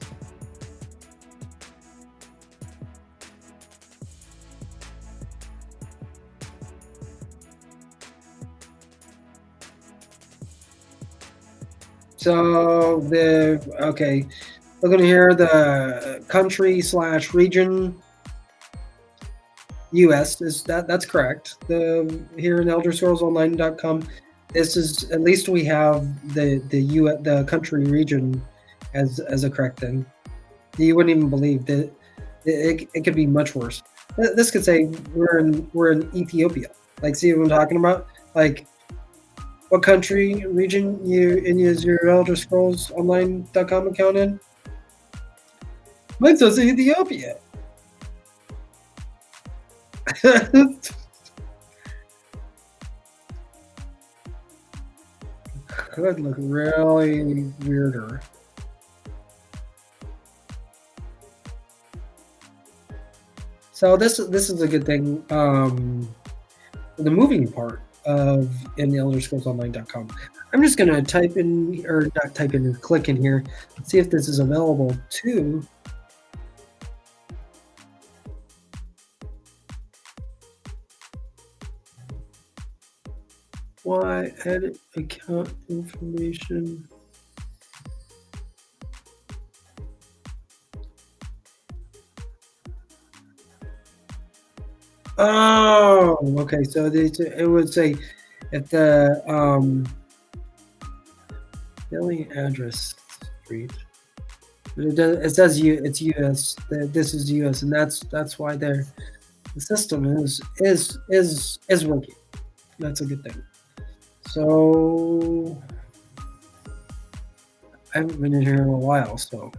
So okay, looking here, the country/region US is that's correct. The here in ElderScrollsOnline.com, this is at least we have the country region as a correct thing. You wouldn't even believe that it could be much worse. This could say we're in Ethiopia. Like, see what I'm talking about? Like, what country region you use your ElderScrollsOnline.com account in? Mine says Ethiopia. Could look really weirder. So this is a good thing. The moving part of in the ElderScrollsOnline.com. I'm just gonna type in or not type in, click in here, see if this is available too. Why edit account information? Oh, okay. So it would say if the billing address street, but it says it's US. This is US, and that's why the system is working. That's a good thing. So I haven't been in here in a while, so.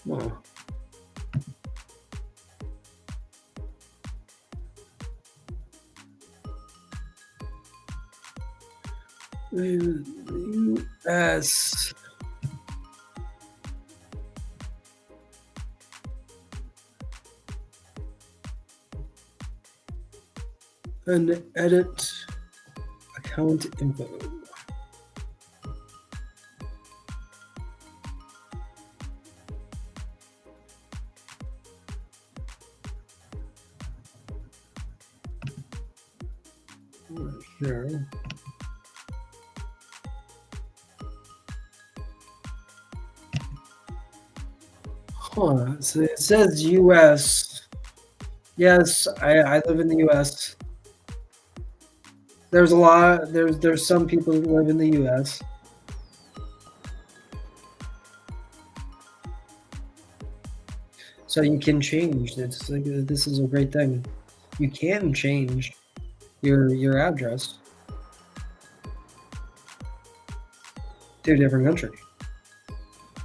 Well. US and edit account info. Here. Huh. So it says US. Yes, I live in the US. There's a lot. There's some people that live in the U.S. So you can change. It's like, this is a great thing. You can change your address to a different country.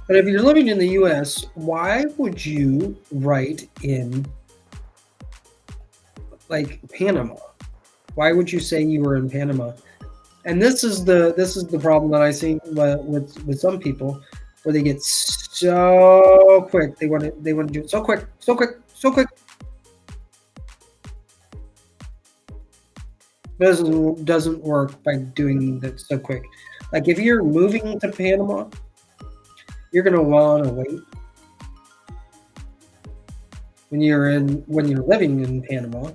But if you're living in the U.S., why would you write in like Panama? Why would you say you were in Panama? And this is the problem that I see with some people, where they get so quick. They want to do it so quick, so quick, so quick. Doesn't work by doing that so quick. Like if you're moving to Panama, you're gonna want to wait when you're living in Panama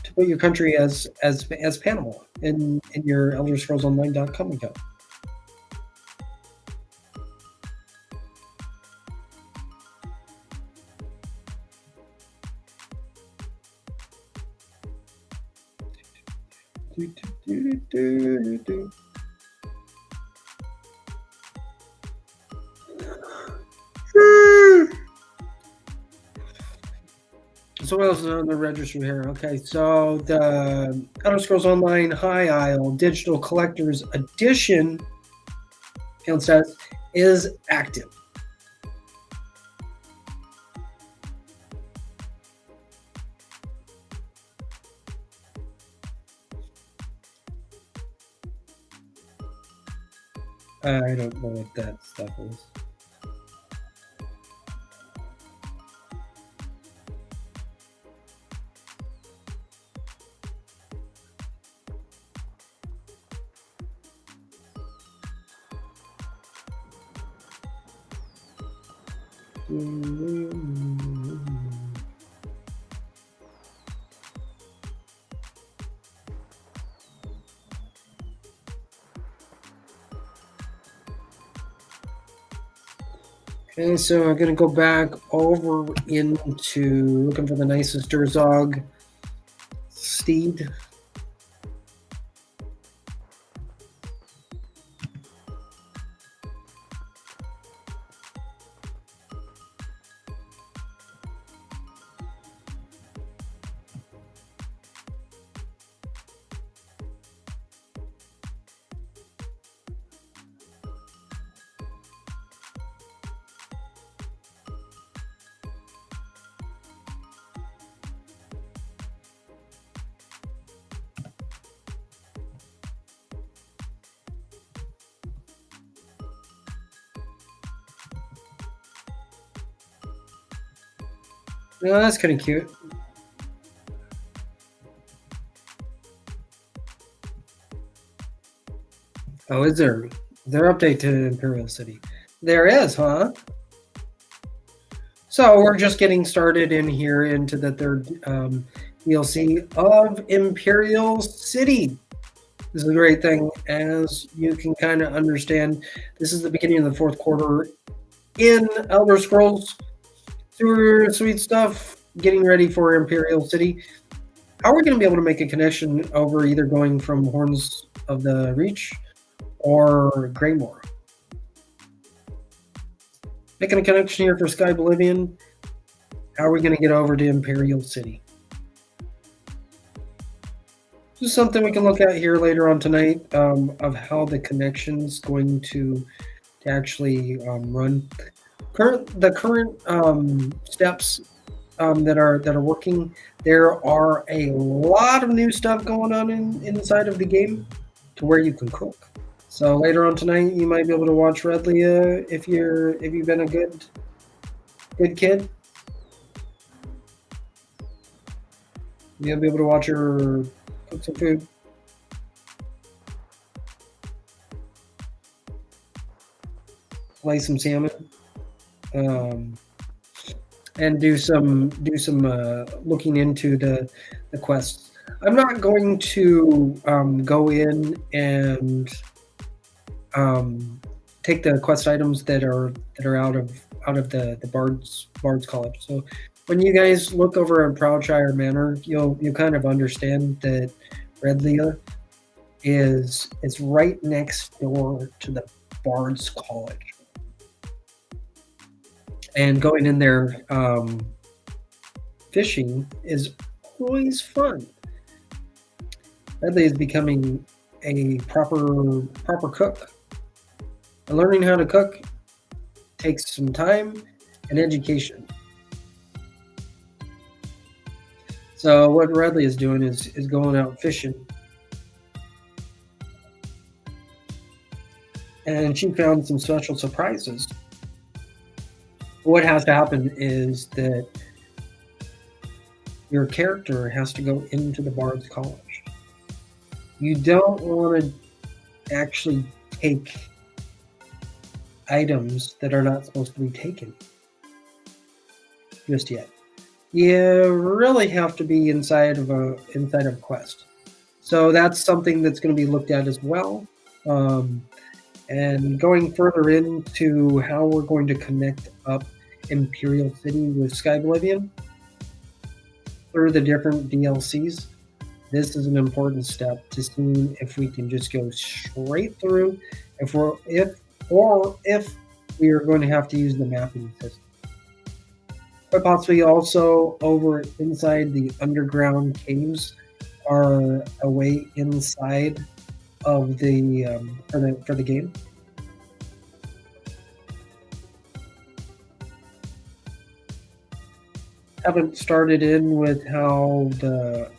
to put your country as Panama in your ElderScrollsOnline.com account. So what else is on the register here? Okay, so the Elder Scrolls Online High Isle Digital Collector's Edition account status is active. I don't know what that stuff is. Okay, so I'm going to go back over into looking for the nicest Durzog steed. No, that's kind of cute. Oh, is there update to Imperial City? There is, huh? So we're just getting started in here into the third DLC of Imperial City. This is a great thing, as you can kind of understand. This is the beginning of the fourth quarter in Elder Scrolls. Super sweet stuff. Getting ready for Imperial City. How are we going to be able to make a connection over either going from Horns of the Reach or Greymore? Making a connection here for Sky Bolivian. How are we going to get over to Imperial City? This is something we can look at here later on tonight, of how the connection's going to actually run. The current steps that are working. There are a lot of new stuff going on inside of the game to where you can cook. So later on tonight, you might be able to watch Red Leah if you've been a good kid. You'll be able to watch her cook some food. Play some salmon. And do some looking into the quests. I'm not going to go in and take the quest items that are out of the Bard's College. So when you guys look over at Proudshire Manor, you'll kind of understand that Red Leah is it's right next door to the Bard's College. And going in there fishing is always fun. Red Leah is becoming a proper cook. And learning how to cook takes some time and education. So what Red Leah is doing is going out fishing. And she found some special surprises. What has to happen is that your character has to go into the Bard's College. You don't want to actually take items that are not supposed to be taken just yet. You really have to be inside of a quest. So that's something that's going to be looked at as well. And going further into how we're going to connect up Imperial City with Sky Oblivion through the different DLCs. This is an important step to see if we can just go straight through, if we are going to have to use the mapping system. But possibly also over inside the underground caves are a way inside of the for the game. Haven't started in with how the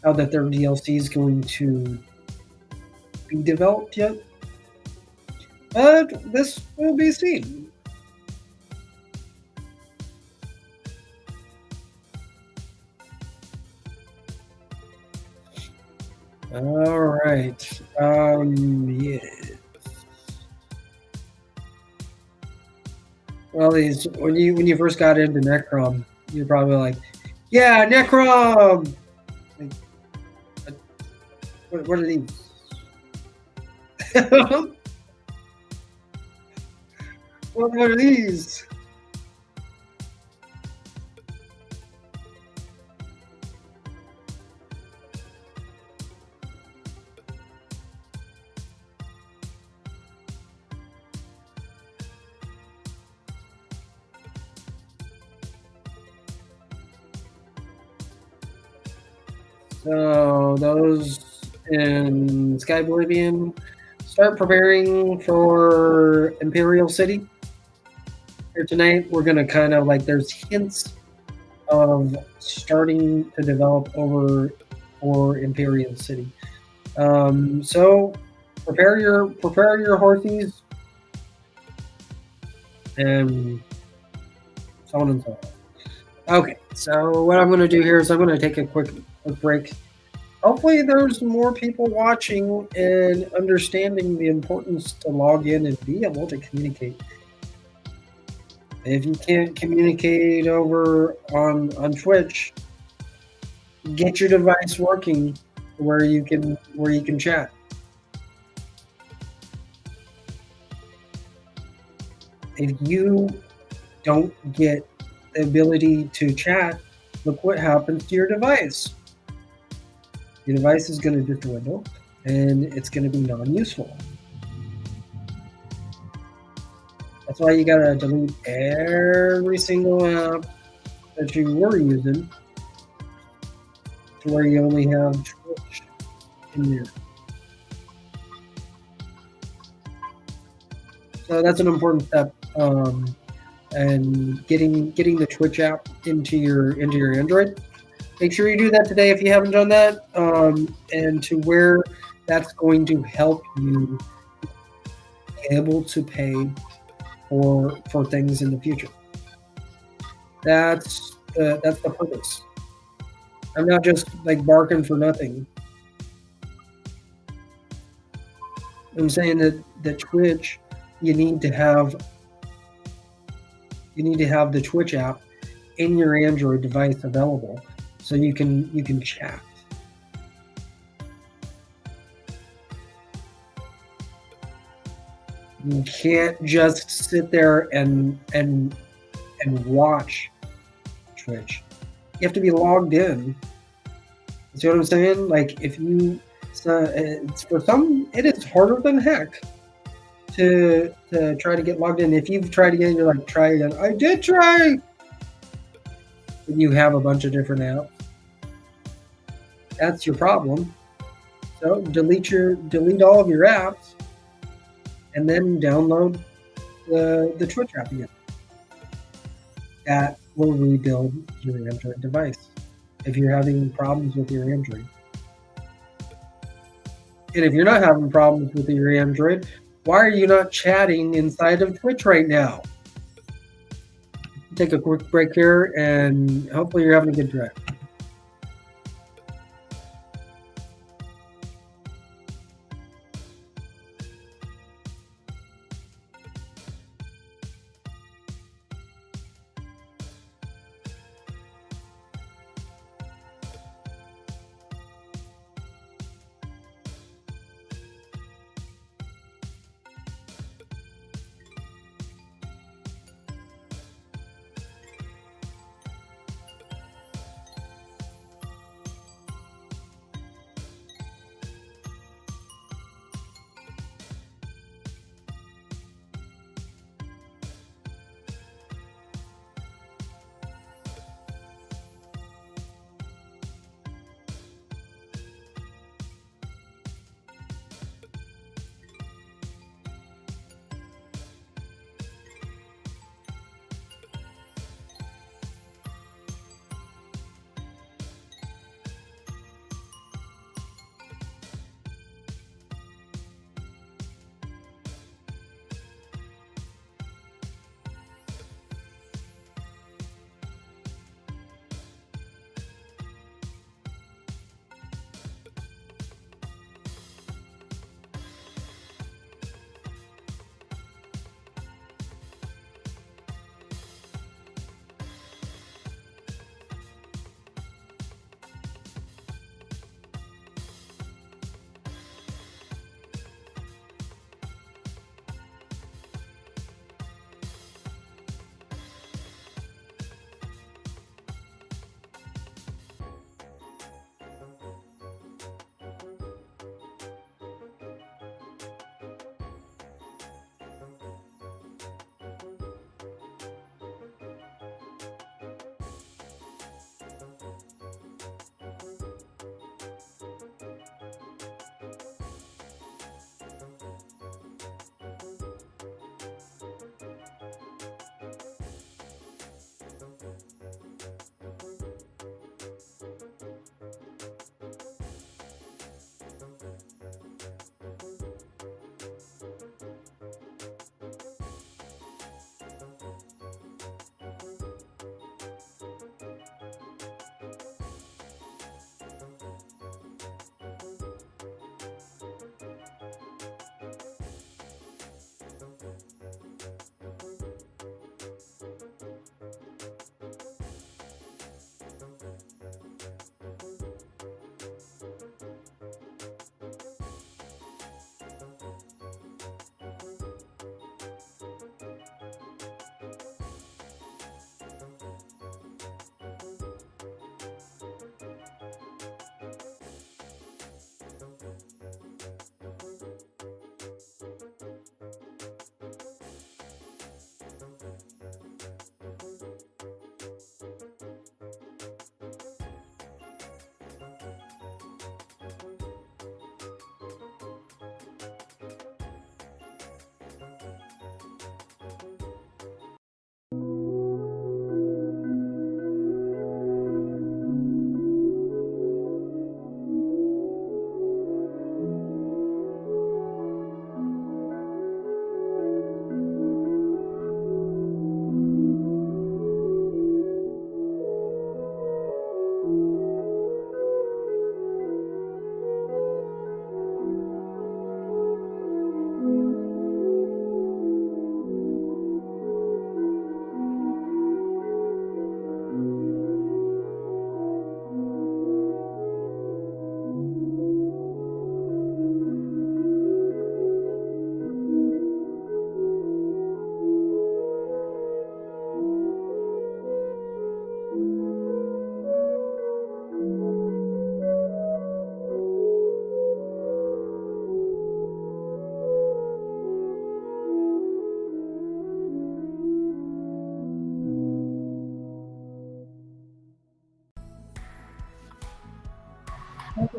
third DLC is going to be developed yet, but this will be seen. All right. Yeah. Well, when you first got into Necrom, you're probably like, yeah, Necrom. Like, what are these? What are these? So those in Sky Oblivion, start preparing for Imperial City. Here tonight, we're gonna kind of like there's hints of starting to develop over for Imperial City. So prepare your horses and so on and so on. Okay, so what I'm going to do here is I'm going to take a quick break. Hopefully there's more people watching and understanding the importance to log in and be able to communicate. If you can't communicate over on Twitch, get your device working where you can chat. If you don't get the ability to chat, look what happens to your device. Your device is going to just dwindle and it's going to be non-useful. That's why you got to delete every single app that you were using to where you only have Twitch in there. So that's an important step. And getting the Twitch app into your Android. Make sure you do that today if you haven't done that, and to where that's going to help you be able to pay for things in the future. That's the purpose. I'm not just like barking for nothing. I'm saying that Twitch, you need to have the Twitch app in your Android device available so you can chat. You can't just sit there and watch Twitch. You have to be logged in. See what I'm saying? Like if you, it's for some, it is harder than heck to try to get logged in. If you've tried again, you're like, try again. I did try. And you have a bunch of different apps. That's your problem. So delete all of your apps, and then download the Twitch app again. That will rebuild your Android device if you're having problems with your Android. And if you're not having problems with your Android, why are you not chatting inside of Twitch right now? Take a quick break here, and hopefully you're having a good drive.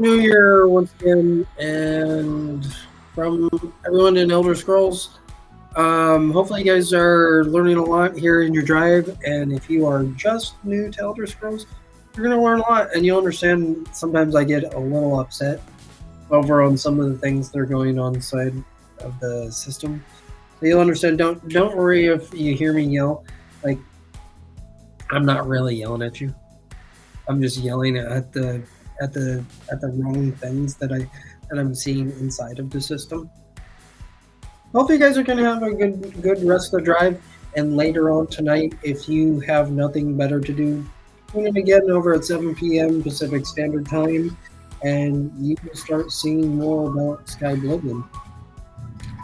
New Year once again, and from everyone in Elder Scrolls. Hopefully, you guys are learning a lot here in your drive. And if you are just new to Elder Scrolls, you're going to learn a lot, and you'll understand. Sometimes I get a little upset over on some of the things that are going on inside of the system. So you'll understand. Don't worry if you hear me yell. Like, I'm not really yelling at you. I'm just yelling at the wrong things that I'm seeing inside of the system. Hopefully, you guys are gonna have a good rest of the drive. And later on tonight, if you have nothing better to do, tune in again over at 7 p.m. Pacific Standard Time, and you will start seeing more about Sky Oblivion.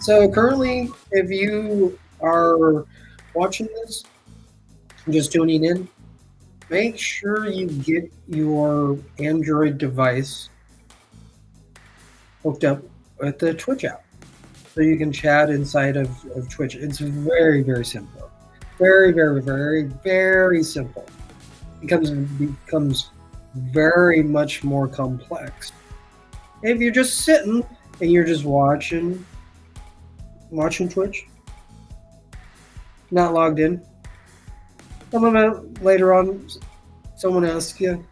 So currently, if you are watching this, just tuning in, make sure you get your Android device hooked up with the Twitch app so you can chat inside of Twitch. It's very, very simple. Very, very, very, very simple. Becomes very much more complex if you're just sitting and you're just watching Twitch, not logged in. A little bit later on, someone asks you,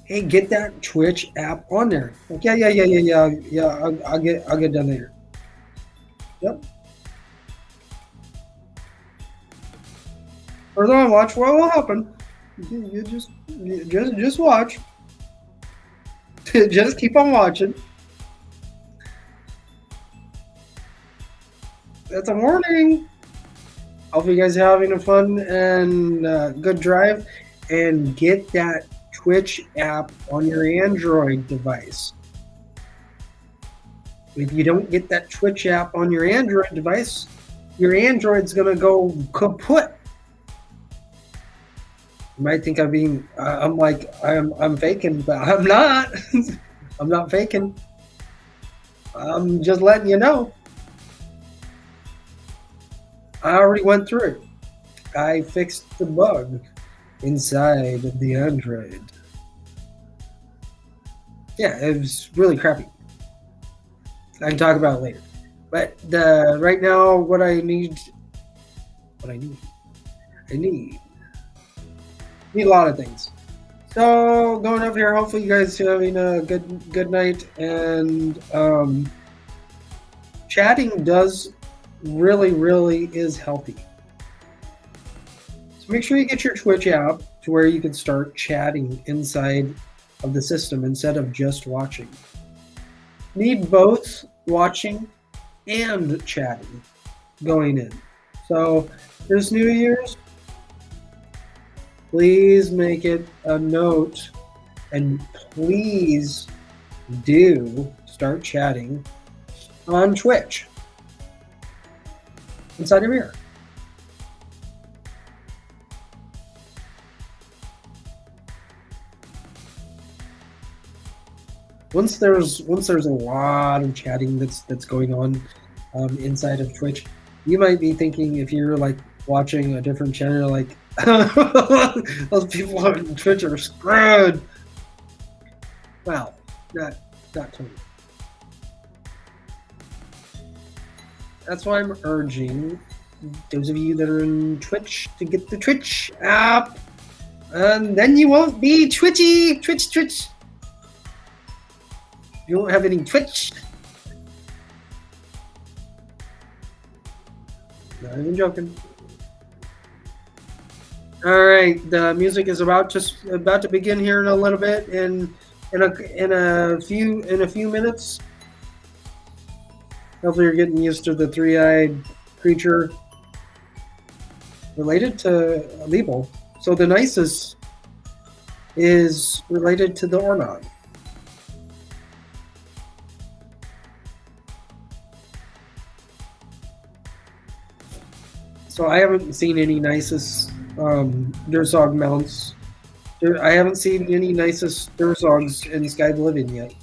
"Hey, get that Twitch app on there." Like, yeah. I'll get done later. Yep. Further on, watch what will happen. You just watch. Just keep on watching. That's a warning. Hope you guys are having a fun and good drive, and get that Twitch app on your Android device. If you don't get that Twitch app on your Android device, your Android's gonna go kaput. You might think I'm faking, but I'm not. I'm not faking. I'm just letting you know. I already went through it. I fixed the bug inside of the Android. Yeah, it was really crappy. I can talk about it later. But right now, I need a lot of things. So going up here, hopefully you guys are having a good night, and chatting does really is healthy. So make sure you get your Twitch app to where you can start chatting inside of the system instead of just watching. Need both watching and chatting going in. So this New Year's, please make it a note, and please do start chatting on Twitch inside of here. Once there's a lot of chatting that's going on inside of Twitch, you might be thinking, if you're like watching a different channel, like those people on Twitch are screwed. Well, not totally. That's why I'm urging those of you that are in Twitch to get the Twitch app, and then you won't be twitchy. Twitch. You won't have any Twitch. Not even joking. All right, the music is about to begin here in a little bit, in a few minutes. Hopefully you're getting used to the three-eyed creature related to Lebel. So the Nisus is related to the Ornog. So I haven't seen any Nisus Dursog mounts. I haven't seen any Nisus Dursogs in Sky Oblivion yet.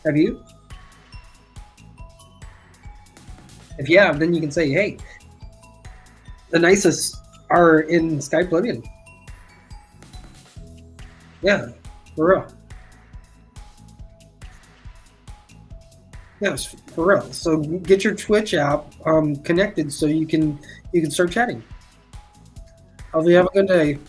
Have you? If you have, then you can say, hey, the Nisus are in Sky Oblivion. Yeah, for real. Yes, for real. So get your Twitch app connected so you can start chatting. Hope you have a good day.